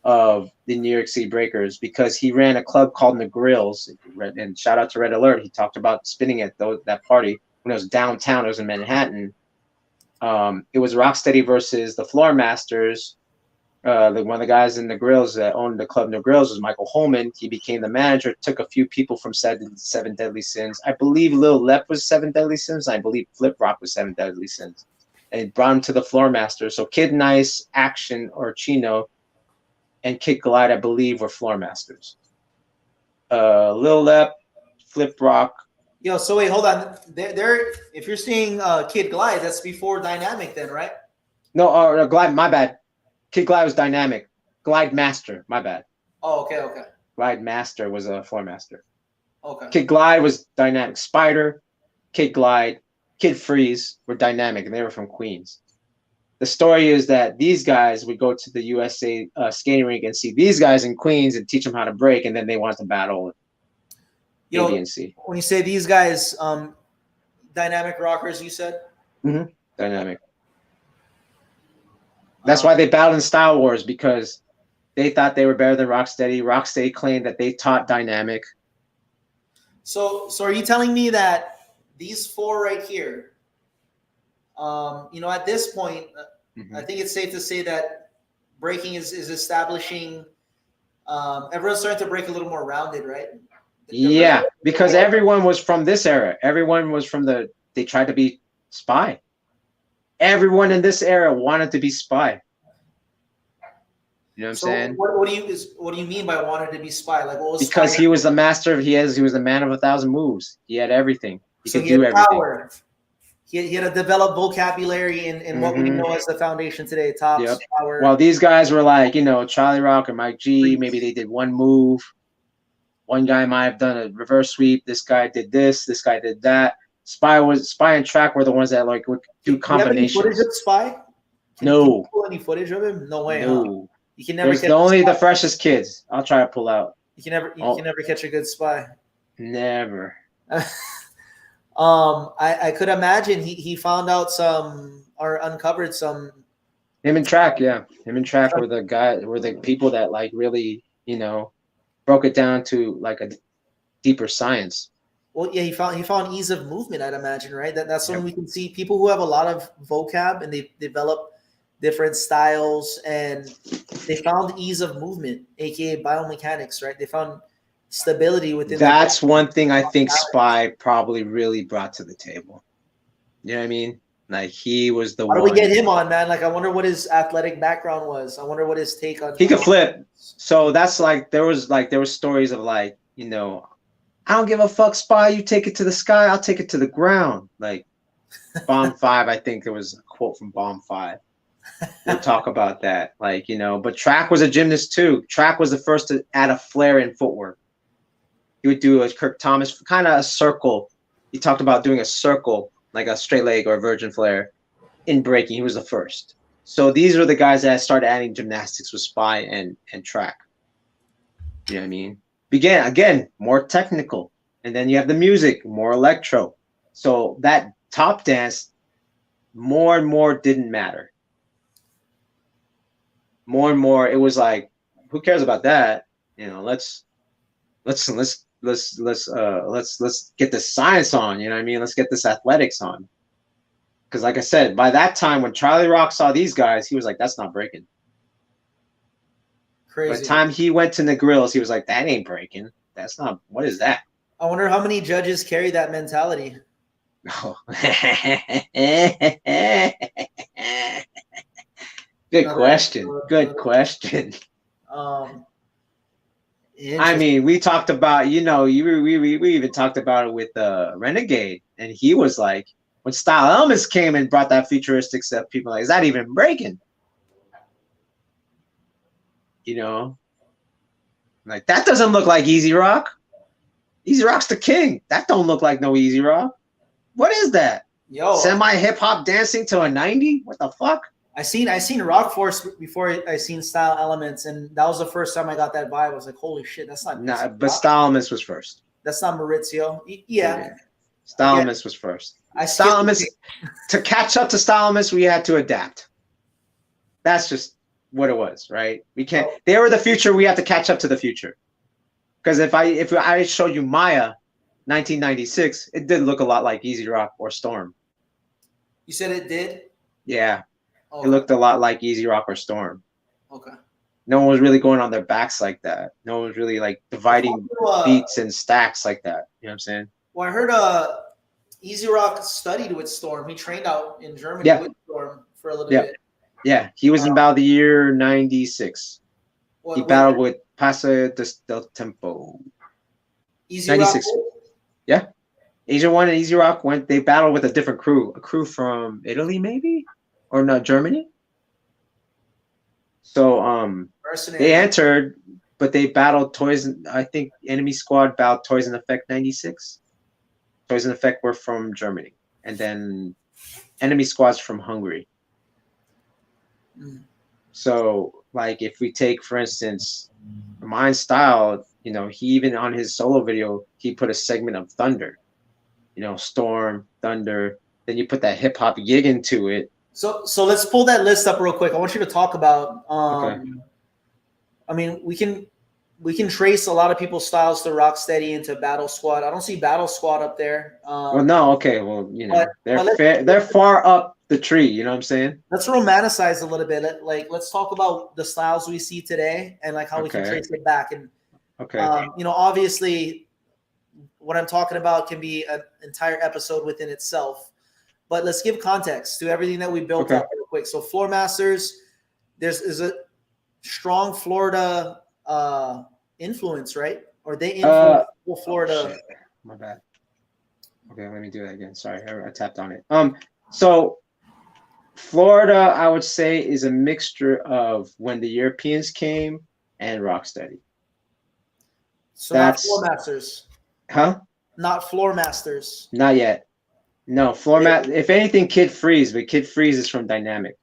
of the New York City Breakers, because he ran a club called the Grills, and shout out to Red Alert. He talked about spinning at that party when it was downtown. It was in Manhattan. It was Rocksteady versus the Floor Masters. One of the guys in the Grills that owned the club No Grills was Michael Holman. He became the manager, took a few people from Seven Deadly Sins. I believe Lil Lep was 7 Deadly Sins. I believe Flip Rock was 7 Deadly Sins. And he brought him to the Floor Masters. So Kid Nice, Action, or Chino, and Kid Glide, I believe, were Floor Masters. Lil Lep, Flip Rock. Yo, so wait, hold on. There, if you're seeing Kid Glide, that's before Dynamic then, right? No, Glide, my bad. Kid Glide was Dynamic. Glide Master, my bad. Oh, okay. Glide Master was a Floor Master. Okay. Kid Glide was Dynamic. Spider, Kid Glide, Kid Freeze were Dynamic, and they were from Queens. The story is that these guys would go to the USA skating rink and see these guys in Queens and teach them how to break, and then they wanted to battle A, B, and C. When you say these guys, Dynamic Rockers, you said? Mm-hmm. Dynamic. That's why they battled in Style Wars, because they thought they were better than Rocksteady. Rocksteady claimed that they taught Dynamic. So are you telling me that these four right here, at this point, I think it's safe to say that breaking is establishing. Everyone's starting to break a little more rounded, right? Yeah, because everyone was from this era. Everyone was from they tried to be Spy. Everyone in this era wanted to be Spy. You know what I'm saying? What do you mean by wanted to be Spy? Like, what was because Spy? he was the master. He was the man of 1,000 moves. He had everything. He could do everything. Power. He had a developed vocabulary in what we know as the foundation today. Tops, power. Well, these guys were like, Charlie Rock or Mike G. Maybe they did one move. One guy might have done a reverse sweep. This guy did this. This guy did that. Spy and Track were the ones that like would do combinations. You have any footage of Spy? No. Can you pull any footage of him? No way. No. Huh? You can never. There's only the freshest kids. I'll try to pull out. You can never catch a good Spy. Never. I could imagine he found out some or uncovered some. Him and Track, yeah. Him and Track were the people that like really, broke it down to like a deeper science. Well, yeah, he found ease of movement, I'd imagine, right? That's when we can see people who have a lot of vocab and they develop different styles, and they found ease of movement, aka biomechanics, right? They found stability within. That's one thing I think Spy probably really brought to the table. You know what I mean? Like he was the one. How do we get him on, man? Like I wonder what his athletic background was. I wonder what his take on. He could flip. So that's like there was stories of like, I don't give a fuck, Spy. You take it to the sky, I'll take it to the ground. Like Bomb 5, I think there was a quote from Bomb 5. We'll talk about that. Like, but Track was a gymnast too. Track was the first to add a flare in footwork. He would do a Kirk Thomas, kind of a circle. He talked about doing a circle, like a straight leg or a virgin flare in breaking. He was the first. So these were the guys that started adding gymnastics with spy and track. You know what I mean? Began again more technical, and then you have the music, more electro. So that top dance, more and more didn't matter. More and more, it was like, who cares about that? You know, let's get the science on. You know what I mean? Let's get this athletics on. Because like I said, by that time when Charlie Rock saw these guys, he was like, that's not breaking. Crazy. By the time he went to the grills, he was like, that ain't breaking. That's not, what is that? I wonder how many judges carry that mentality. Oh. Good question. Good question. I mean, we talked about, you know, we even talked about it with Renegade, and he was like, when Style Elements came and brought that futuristic stuff, people were like, is that even breaking? You know, like that doesn't look like Easy Rock. Easy Rock's the king. That don't look like no Easy Rock. What is that? Yo, semi hip hop dancing to a 90? What the fuck? I seen Rock Force before I seen Style Elements, and that was the first time I got that vibe. I was like, holy shit, that's not. Nah, but Style Elements was first. That's not Maurizio. Yeah. Style Elements was first. Style Elements, to catch up to Style Elements, we had to adapt. That's just what it was, right? We can't. They were the future. We have to catch up to the future. Because if I showed you Maya, 1996, it did look a lot like Easy Rock or Storm. You said it did? Yeah. Okay. It looked a lot like Easy Rock or Storm. Okay. No one was really going on their backs like that. No one was really like dividing beats and stacks like that. You know what I'm saying? Well, I heard Easy Rock studied with Storm. He trained out in Germany with Storm for a little bit. Yeah, he was in about the year 96. He battled with Pasa del Tempo. Easy 96. Rock? Yeah. Asian One and Easy Rock they battled with a different crew. A crew from Italy, maybe? Or not, Germany? So they entered, but they battled I think Enemy Squad battled Toys in Effect 96. Toys in Effect were from Germany. And then Enemy Squad's from Hungary. So, like, if we take, for instance, Mind Style, you know, he even on his solo video, he put a segment of Thunder. You know, Storm, Thunder. Then you put that hip hop gig into it. So let's pull that list up real quick. I want you to talk about. I mean, we can trace a lot of people's styles to Rocksteady into Battle Squad. I don't see Battle Squad up there. Well, no, okay, well, you know, they're far up the tree. You know what I'm saying? Let's romanticize a little bit. Let's talk about the styles we see today and like how we can trace it back. And you know, obviously, what I'm talking about can be an entire episode within itself. But let's give context to everything that we built up real quick. So Floor Masters, is a strong Florida influence, right? Or they influence Florida. Shit. My bad. Okay, let me do that again. Sorry, I tapped on it. So Florida, I would say, is a mixture of when the Europeans came and Rocksteady. So that's not Floor Masters. Huh? Not Floor Masters. Not yet. No, if anything, Kid Freeze, but Kid Freeze is from Dynamic.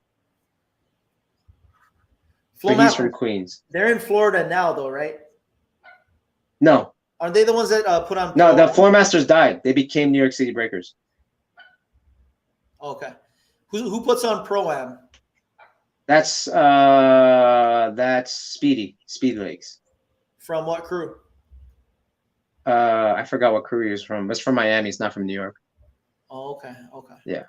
But he's from Queens. They're in Florida now, though, right? No. Are they the ones that put on? No, the Floor Masters died. They became New York City Breakers. Okay. Who puts on Pro-Am? That's Speedy Legs. From what crew? I forgot what crew he was from. It's from Miami. It's not from New York. Oh, okay. Yeah.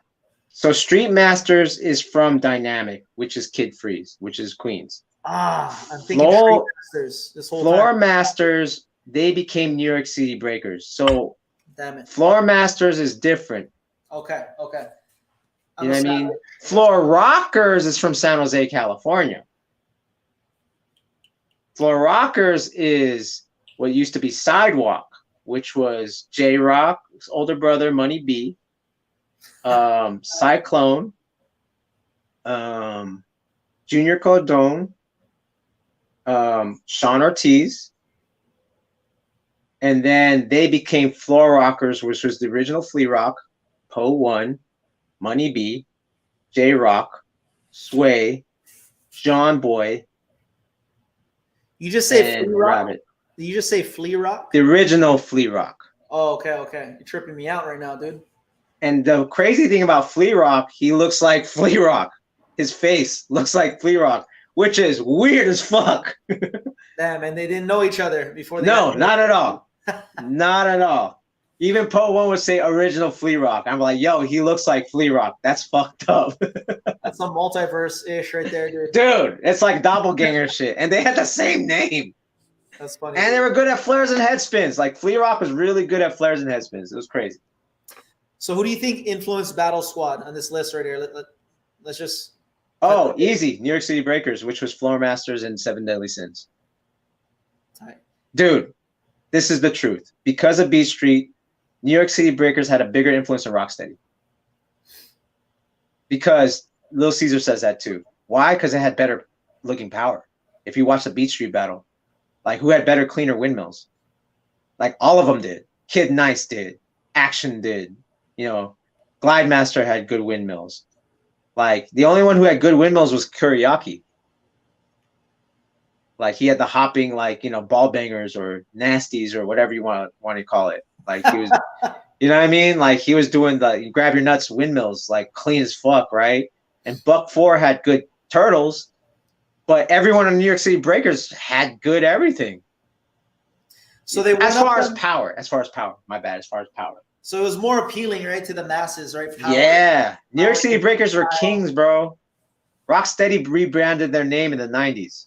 So Street Masters is from Dynamic, which is Kid Freeze, which is Queens. I'm thinking Street Masters this whole Floor time. Masters, they became New York City Breakers. So damn it. Floor Masters is different. Okay. You know what I mean? Floor Rockers is from San Jose, California. Floor Rockers is what used to be Sidewalk, which was J-Rock's older brother, Money B, Cyclone, Junior Codone, Sean Ortiz, and then they became Floor Rockers, which was the original Flea Rock, ProfoWon, Money B, J-Rock, Sway, John Boy, You just say and Flea Rock? Rabbit. You just say Flea Rock? The original Flea Rock. Oh, okay. You're tripping me out right now, dude. And the crazy thing about Flea Rock, he looks like Flea Rock. His face looks like Flea Rock, which is weird as fuck. Damn, and they didn't know each other before they No, not at all. Not at all. Even ProfoWon would say original Flea Rock. I'm like, yo, he looks like Flea Rock. That's fucked up. That's some multiverse-ish right there, dude. Dude, it's like doppelganger shit. And they had the same name. That's funny. And they were good at flares and head spins. Like, Flea Rock was really good at flares and head spins. It was crazy. So who do you think influenced Battle Squad on this list right here? Let's just... Oh, easy. New York City Breakers, which was Floor Masters and Seven Deadly Sins. Tight. Dude, this is the truth. Because of Beat Street, New York City Breakers had a bigger influence than Rocksteady. Because Lil Caesar says that too. Why? Because it had better looking power. If you watch the Beat Street battle, like who had better, cleaner windmills? Like all of them did. Kid Nice did. Action did. You know, Glide Master had good windmills. Like the only one who had good windmills was Kuriaki. Like he had the hopping, like, you know, ball bangers or nasties or whatever you want to call it. Like he was, you know what I mean? Like he was doing the you grab your nuts windmills, like clean as fuck, right? And Buck 4 had good turtles, but everyone in New York City Breakers had good everything. So they as far as power, my bad, as far as power. So it was more appealing, right, to the masses, right? Power. Yeah. New York City Breakers were kings, bro. Rocksteady rebranded their name in the 90s.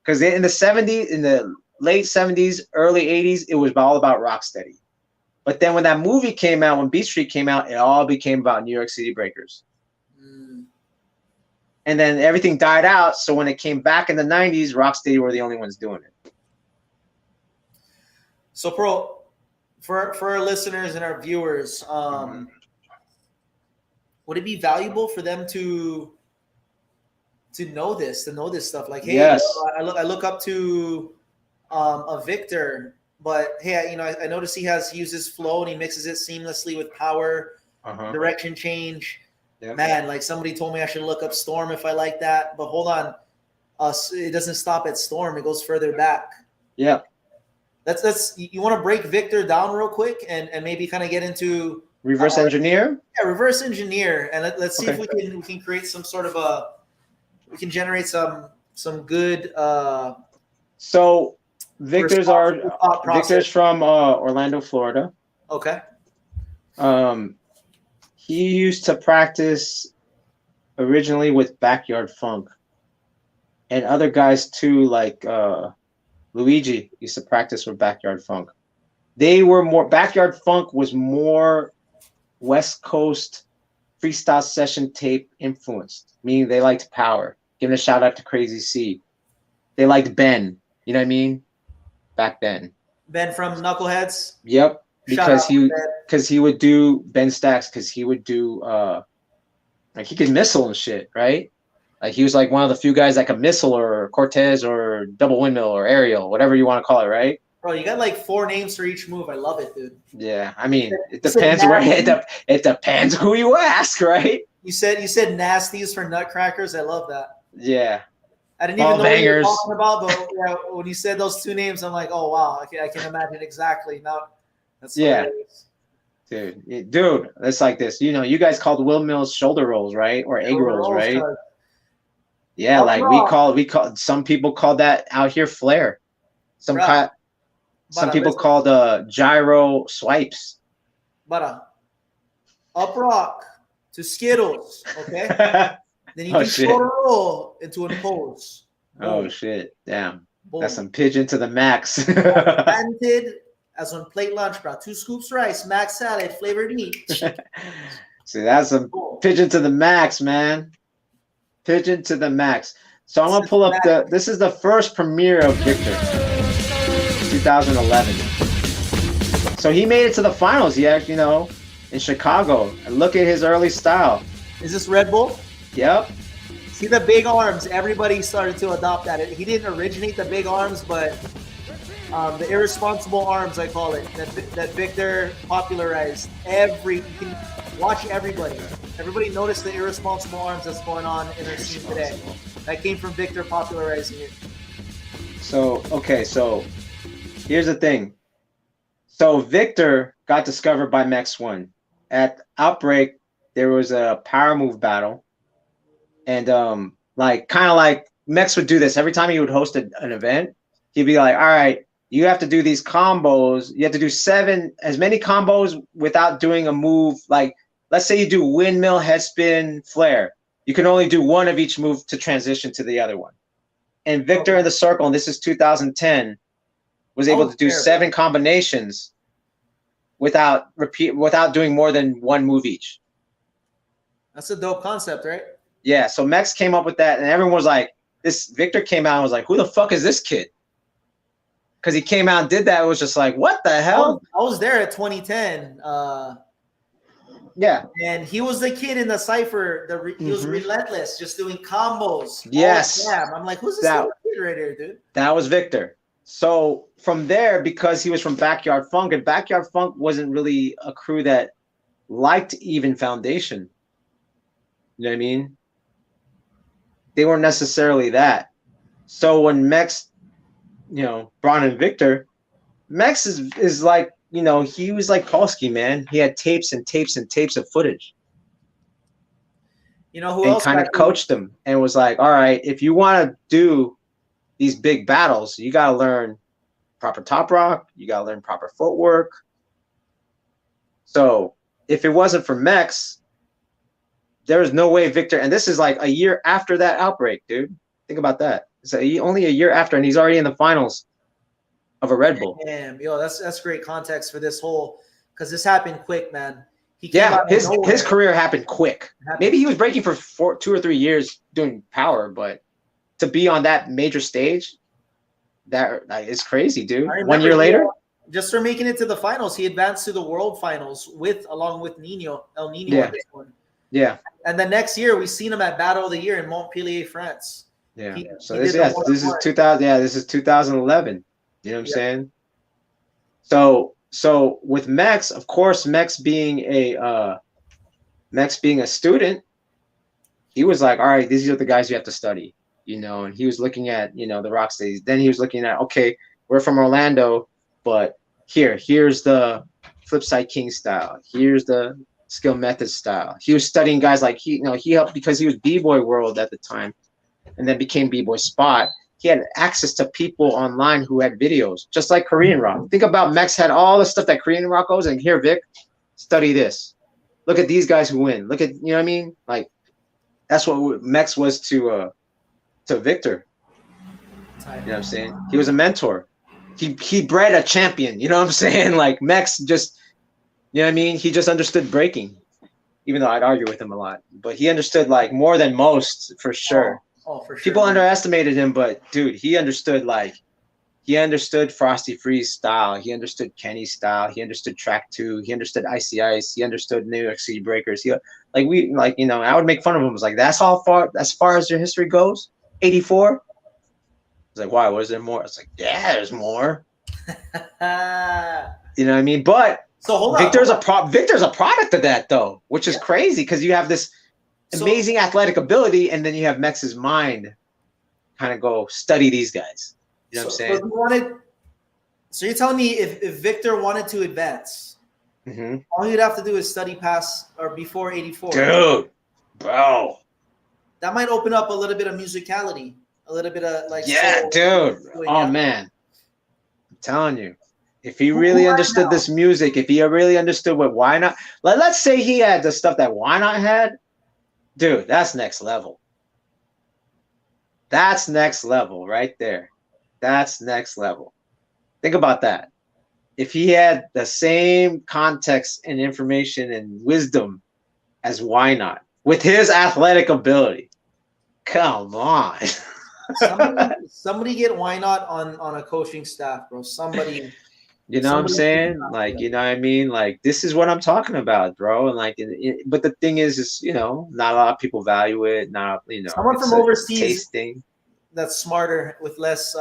Because in the 70s, in the late 70s, early 80s, it was all about Rocksteady. But then when that movie came out, when Beat Street came out, it all became about New York City Breakers. Mm. And then everything died out. So when it came back in the 90s, Rocksteady were the only ones doing it. So, Pro, for our listeners and our viewers, would it be valuable for them to know this stuff? Like, hey, yes. I look up to a Victor, but hey, you know, I notice he uses flow and he mixes it seamlessly with power, direction change. Yep. Man, like somebody told me I should look up Storm if I like that, but hold on, it doesn't stop at Storm; it goes further back. Yeah. That's you want to break Victor down real quick and maybe kind of get into reverse engineer. Yeah, reverse engineer, and let's see if we can create some sort of we can generate some good. So Victor's from Orlando, Florida. Okay. He used to practice originally with Backyard Funk, and other guys too, like Luigi used to practice with Backyard Funk. They were more Backyard Funk was more West Coast freestyle session tape influenced, meaning they liked power. Giving a shout out to Crazy C. They liked Ben. You know what I mean? Back then. Ben from Knuckleheads? Yep. Because he would do Ben Stacks, because he would do like he could missile and shit, right? Like he was like one of the few guys that could missile or Cortez or double windmill or aerial, whatever you want to call it, right? Bro, you got like 4 names for each move. I love it, dude. Yeah, I mean, it depends where it depends who you ask, right? You said nasties for nutcrackers. I love that. Yeah. I didn't even know what you were talking about, but yeah, when you said those 2 names, I'm like, oh wow, I can imagine exactly now. That's hilarious. Dude, it's like this. You know, you guys called windmills shoulder rolls, right? Or egg rolls, right? Yeah, like we call some people call that out here flare. Some people called gyro swipes. But up rock to Skittles, okay? Then you can shoulder roll into impose. Oh shit! Damn, that's some pigeon to the max. Patented as on plate lunch, bro. 2 scoops rice, max salad, flavored meat. See, that's some pigeon to the max, man. Pigeon to the max. So I'm gonna pull up this is the first premiere of Victor, 2011. So he made it to the finals. He actually, in Chicago. And look at his early style. Is this Red Bull? Yep. See the big arms. Everybody started to adopt that. He didn't originate the big arms, but the irresponsible arms, I call it, that Victor popularized. You can watch everybody. Everybody noticed the irresponsible arms that's going on in our scene today. That came from Victor popularizing it. So, okay, so here's the thing. So Victor got discovered by Mex 1. At Outbreak, there was a power move battle. And like kind of like Mex would do this every time he would host an event. He'd be like, all right, you have to do these combos. You have to do as many combos without doing a move. Like, let's say you do windmill, headspin, flare. You can only do one of each move to transition to the other one. And Victor in the circle, and this is 2010, was able to do 7 combinations without doing more than one move each. That's a dope concept, right? Yeah, so Mex came up with that, and everyone was like, this Victor came out and was like, who the fuck is this kid? Because he came out and did that. It was just like, what the hell? I was there at 2010. Yeah. And he was the kid in the Cypher. He was relentless, just doing combos. Yes. I'm like, who's this little kid right here, dude? That was Victor. So from there, because he was from Backyard Funk, and Backyard Funk wasn't really a crew that liked even Foundation. You know what I mean? They weren't necessarily that. So when Mex, brought in Victor, Mex is like, he was like Polsky, man. He had tapes and tapes and tapes of footage. You know who else? And kind of coached them and was like, all right, if you want to do these big battles, you got to learn proper top rock. You got to learn proper footwork. So if it wasn't for Mex, there was no way Victor, and this is like a year after that Outbreak, dude. Think about that. It's only a year after, and he's already in the finals of a Red Bull. Damn, that's great context for this whole, because this happened quick, man. His career happened quick. Maybe he was breaking for 2 or 3 years doing power, but to be on that major stage, that is crazy, dude. 1 year later, just for making it to the finals, he advanced to the World Finals along with El Nino. Yeah. On this one. Yeah. And the next year, we seen him at Battle of the Year in Montpellier, France. Yeah. This is 2000. Yeah, this is 2011. You know what I'm saying? So with Mex, of course, Mex being a student, he was like, all right, these are the guys you have to study, and he was looking at, the rock stage. Then he was looking at, okay, we're from Orlando, but here's the Flipside King style. Here's the Skill Method style. He was studying guys like he helped because he was B-Boy World at the time and then became B-Boy Spot. He had access to people online who had videos, just like Korean rock. Think about Mex had all the stuff that Korean rock goes, and here, Vic, study this. Look at these guys who win. Look at, you know what I mean? Like, that's what Mex was to Victor. You know what I'm saying? He was a mentor. He bred a champion. You know what I'm saying? Like Mex just, you know what I mean? He just understood breaking, even though I'd argue with him a lot. But he understood like more than most, for sure. Oh, for sure. People underestimated him, but dude, he understood Frosty Freeze style. He understood Kenny's style. He understood Track 2. He understood Icy Ice. He understood New York City Breakers. I would make fun of him. I was like, that's all as far as your history goes? 84? I was like, why? Was there more? I was like, yeah, there's more. You know what I mean? But so hold on. Victor's a product of that though, which is crazy because you have this amazing athletic ability, and then you have Mex's mind kind of go study these guys. You know what I'm saying? So you're telling me if Victor wanted to advance, all he'd have to do is study past or before 84. Dude, bro. That might open up a little bit of musicality, a little bit of like. Yeah, dude. Oh, man. I'm telling you. If he really understood this music, if he really understood what Why Not, let's say he had the stuff that Why Not had, dude, that's next level. That's next level right there. That's next level. Think about that. If he had the same context and information and wisdom as Why Not, with his athletic ability, come on. somebody get Why Not on a coaching staff, bro. Somebody. You know what I'm saying? Like, you know what I mean? Like, this is what I'm talking about, bro. And like, but the thing is, not a lot of people value it. Not, someone from overseas tasting that's smarter with less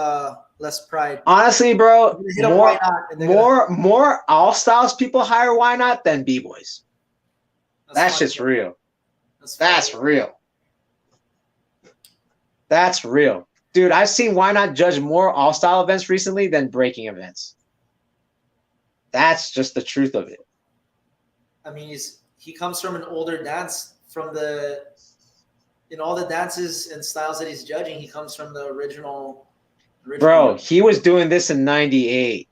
pride. Honestly, bro, more all styles people hire Why Not than B-boys. That's just real. That's real. That's real. Dude, I've seen Why Not judge more all-style events recently than breaking events. That's just the truth of it. I mean, he comes from an older dance, in all the dances and styles that he's judging, he comes from the original. Bro, he was doing this in 98.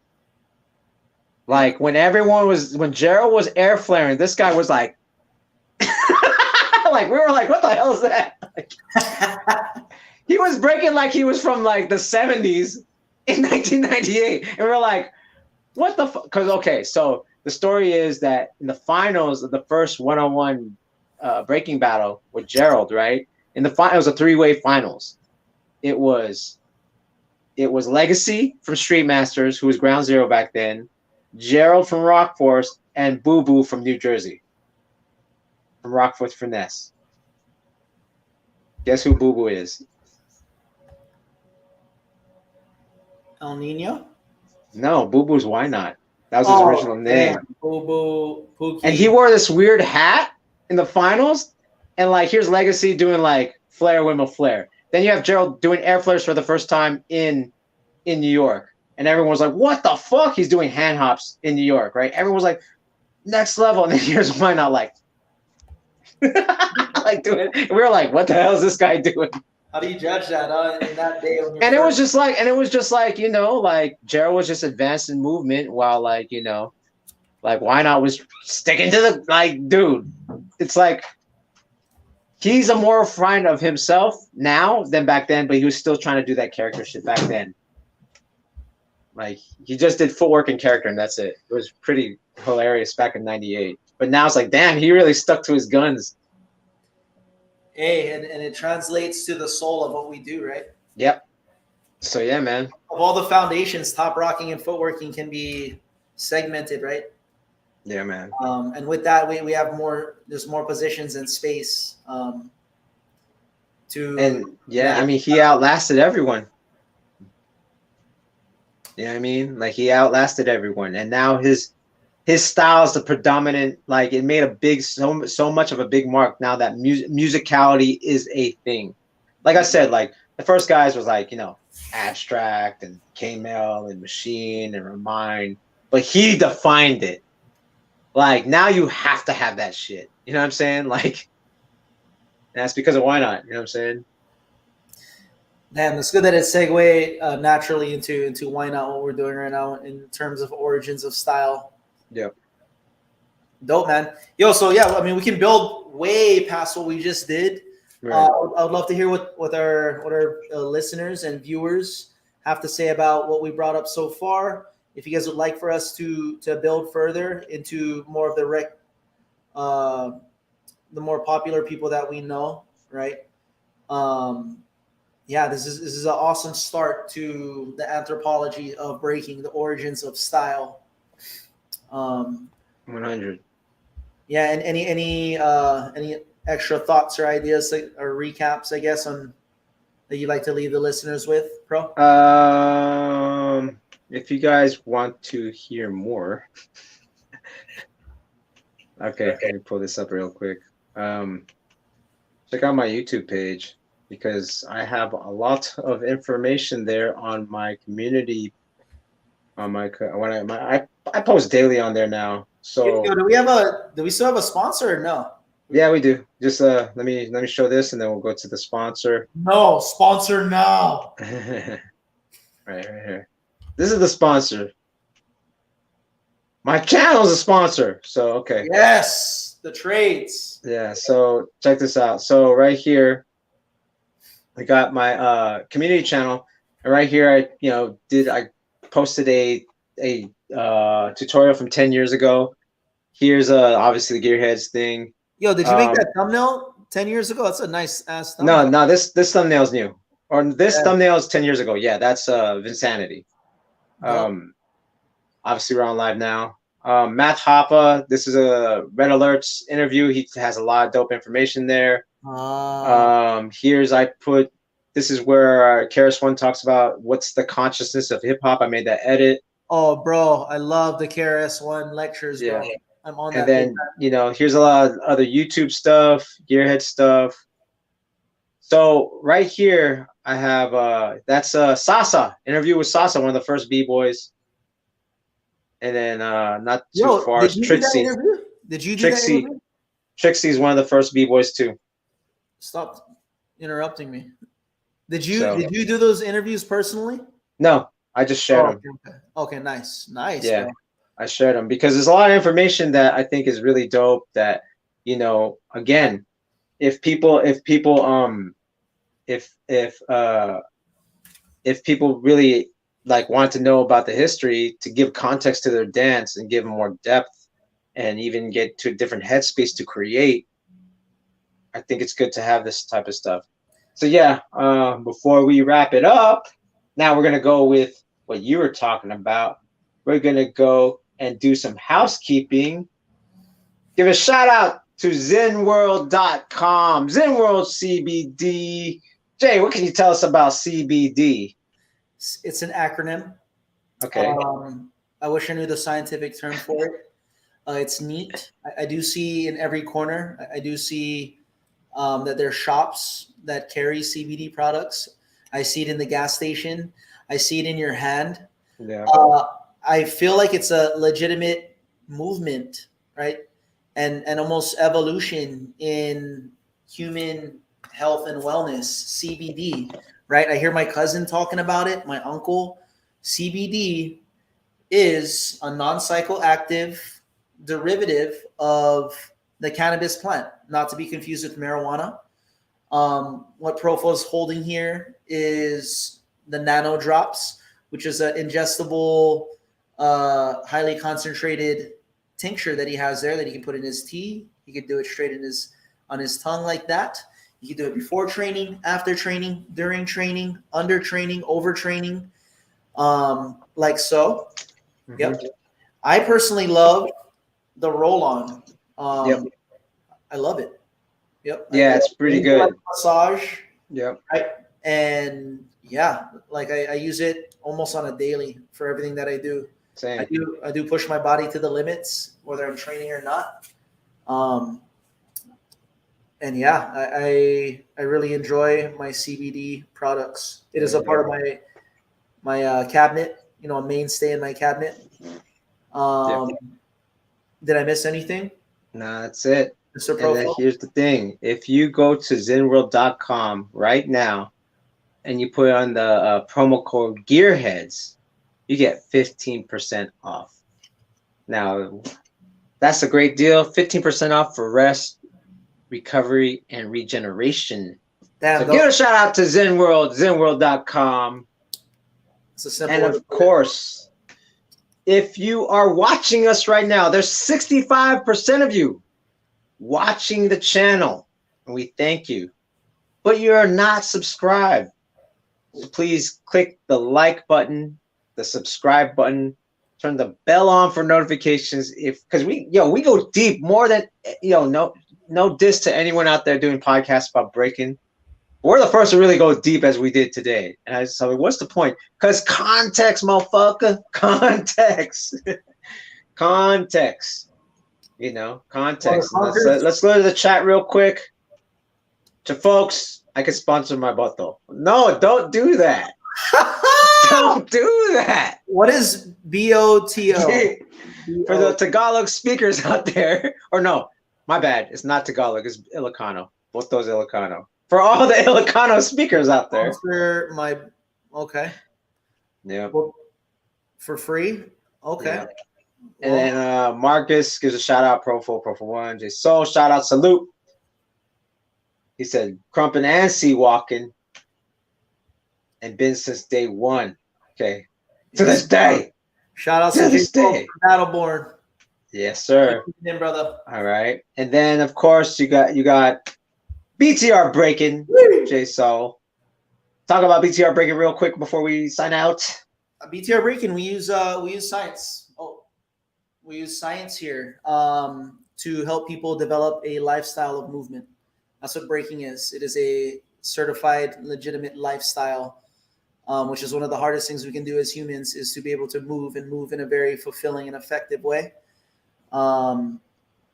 Like when Jasoul was air flaring, this guy was like, like we were like, what the hell is that? Like, he was breaking like he was from like the 70s in 1998. And we were like, what the fuck? Because, okay, so the story is that in the finals of the first one-on-one breaking battle with Gearhdz, right? In the final, it was a three-way finals. It was Legacy from Street Masters, who was Ground Zero back then, Gearhdz from Rock Force, and Boo Boo from New Jersey. From Rock Force Finesse. Guess who Boo Boo is? El Nino? No, Boo Boo's Why Not. That was his original name. Boo Boo Pookie. And he wore this weird hat in the finals. And like, here's Legacy doing like Flair, Windmill, Flair. Then you have Gearhdz doing air flares for the first time in New York. And everyone was like, what the fuck? He's doing hand hops in New York, right? Everyone was like, next level. And then here's Why Not, like, like doing. And we were like, what the hell is this guy doing? How do you judge that in that day? And it was just like, you know, like Gearhdz was just advanced in movement while like, you know, like Why Not was sticking to the, like, dude, it's like he's a more refined of himself now than back then, but he was still trying to do that character shit back then. Like he just did footwork and character and that's it. It was pretty hilarious back in 98. But now it's like, damn, he really stuck to his guns. Hey, and it translates to the soul of what we do, right? Yep. So yeah, man. Of all the foundations, top rocking and footworking can be segmented, right? Yeah, man. And with that, we have more. There's more positions and space. I mean, he outlasted everyone. You know what I mean? Like he outlasted everyone, and now his style is the predominant. Like it made a big so much of a big mark. Now that musicality is a thing. Like I said, like the first guys was like, you know, Abstract and K-Mel and Machine and Remind, but he defined it. Like now you have to have that shit. You know what I'm saying? Like that's because of Why Not? You know what I'm saying? Damn, it's good that it segued naturally into Why Not, what we're doing right now in terms of origins of style. Yep. Dope, man. Yo, so yeah, I mean, we can build way past what we just did. Right. I would love to hear what our listeners and viewers have to say about what we brought up so far. If you guys would like for us to build further into more of the more popular people that we know, right? Yeah, this is an awesome start to the anthropology of breaking, the origins of style. 100. Yeah, and any extra thoughts or ideas or recaps, I guess, on that you'd like to leave the listeners with, Pro? If you guys want to hear more, okay, let me pull this up real quick. Check out my YouTube page because I have a lot of information there on my community. On my I post daily on there now. So do we still have a sponsor or no? Yeah, we do. Just let me show this and then we'll go to the sponsor. No, sponsor now. right here. This is the sponsor. My channel is a sponsor. So okay. Yes, the trades. Yeah, so check this out. So right here, I got my community channel, and right here I posted a tutorial from 10 years ago. Here's obviously the Gearhdz thing. Yo, did you make that thumbnail 10 years ago? That's a nice ass thumbnail. No, this thumbnail's new. Or this thumbnail is 10 years ago. Yeah, that's Vinsanity. Obviously we're on live now. Matt Hoppa, this is a Red Alerts interview. He has a lot of dope information there. This is where KRS-One talks about what's the consciousness of hip hop. I made that edit. Oh, bro, I love the KRS-One lectures, bro. I'm on And that big then, here's a lot of other YouTube stuff, Gearhead stuff. So right here, I have that's Sasa, interview with Sasa, one of the first B-boys. And then not too Yo, far did is you do that Trixie. interview? Did you do that Trixie. interview? Trixie's one of the first B-boys too. Stop interrupting me. Did So you do those interviews personally? no, I just shared Oh, them. okay, nice, Yeah, bro. I shared them because there's a lot of information that I think is really dope that, again, if people if people really like want to know about the history, to give context to their dance and give them more depth and even get to a different headspace to create, I think it's good to have this type of stuff. So yeah, before we wrap it up, now we're gonna go with what you were talking about. We're gonna go and do some housekeeping. Give a shout out to zenworld.com, Zenworld CBD. Jay, what can you tell us about CBD? It's an acronym. Okay. I wish I knew the scientific term for it. It's neat. I do see in every corner. I do see that there are shops that carry CBD products. I see it in the gas station. I see it in your hand. Yeah. I feel like it's a legitimate movement, right? And almost evolution in human health and wellness, CBD, right? I hear my cousin talking about it, my uncle. CBD is a non-psychoactive derivative of the cannabis plant, not to be confused with marijuana. What Profo is holding here is the nano drops, which is an ingestible, highly concentrated tincture that he has there that he can put in his tea. He could do it straight on his tongue like that. You can do it before training, after training, during training, under training, over training, like so. Mm-hmm. Yep. I personally love the roll-on. Yep. I love it. Yep. Yeah, it's pretty good. Like massage. Yep. And yeah, like I use it almost on a daily for everything that I do. Same. I do push my body to the limits, whether I'm training or not. And yeah, I really enjoy my CBD products. It is a part of my cabinet, a mainstay in my cabinet. Did I miss anything? No, that's it. Mr. And then here's the thing. If you go to zenworld.com right now and you put on the promo code Gearhdz, you get 15% off. Now, that's a great deal. 15% off for rest, recovery, and regeneration. So give a shout out to Zenworld, zenworld.com. And of course, if you are watching us right now, there's 65% of you watching the channel, and we thank you. But you are not subscribed. So please click the like button, the subscribe button, turn the bell on for notifications. Because we go deep, more than no diss to anyone out there doing podcasts about Breakin. We're the first to really go deep as we did today. And I was like, what's the point? Because context, motherfucker. Context. Context. Context. Let's go to the chat real quick. To folks, I can sponsor my butt though. No, don't do that. Don't do that. What is BOTO? For the Tagalog speakers out there, or no, my bad. It's not Tagalog. It's Ilocano. Both those Ilocano. For all the Ilocano speakers out there. Okay. Yeah. Well, for free? Okay. Yeah. And then Marcus gives a shout out, ProfoWon, Jasoul, shout out, salute. He said, crumping and sea walking. And been since day one. Okay. To this day. Shout out to this day. Battleborn. Yes, sir. In, brother. All right. And then of course you got BTR Breakin, Jasoul. Talk about BTR Breakin real quick before we sign out. BTR Breakin, we use science. We use science here to help people develop a lifestyle of movement. That's what breaking is. It is a certified, legitimate lifestyle, which is one of the hardest things we can do as humans, is to be able to move and move in a very fulfilling and effective way. um,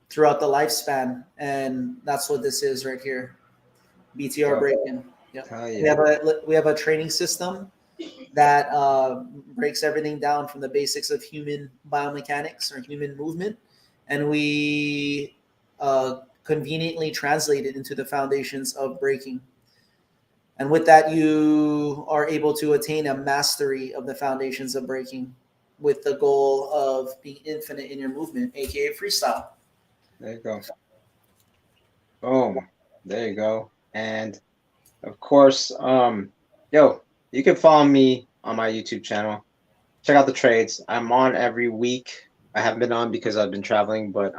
throughout the lifespan, and that's what this is right here. BTR Oh, Breakin. Yep. hell We yeah. have a training system that breaks everything down from the basics of human biomechanics or human movement, and we conveniently translate it into the foundations of breaking. And with that, you are able to attain a mastery of the foundations of breaking with the goal of being infinite in your movement, aka freestyle. There you go. Boom. There you go. And of course, yo, you can follow me on my YouTube channel. Check out the trades. I'm on every week. I haven't been on because I've been traveling, but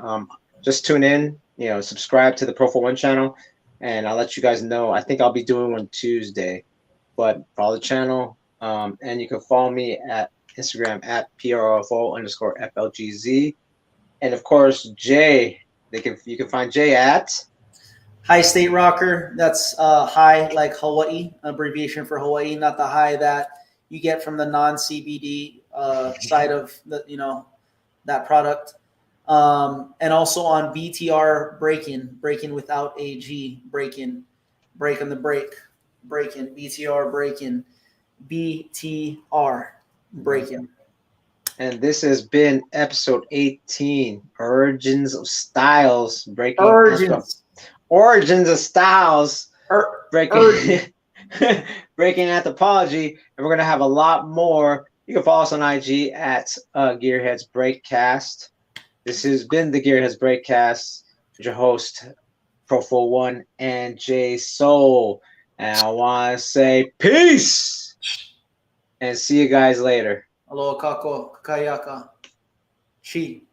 just tune in, subscribe to the ProfoWon channel, and I'll let you guys know. I think I'll be doing one Tuesday, but follow the channel. And you can follow me at Instagram at PROFO_FLGZ. And of course, Jay, you can find Jay at High State Rocker, that's high like Hawaii, abbreviation for Hawaii, not the high that you get from the non CBD side of that product. And also on BTR Breakin without AG, break on the break, Breakin, BTR Breakin, BTR Breakin. and this has been episode 18, Origins of Styles, Urgent. Origins of Styles, Urgent. breaking breaking Anthropology, and we're gonna have a lot more. You can follow us on IG at Gearhdz Breakcast. This has been the Gearhdz Breakcast with your host ProfoWon and Jasoul, and I want to say peace and see you guys later. Aloha kako, kakayaka. She.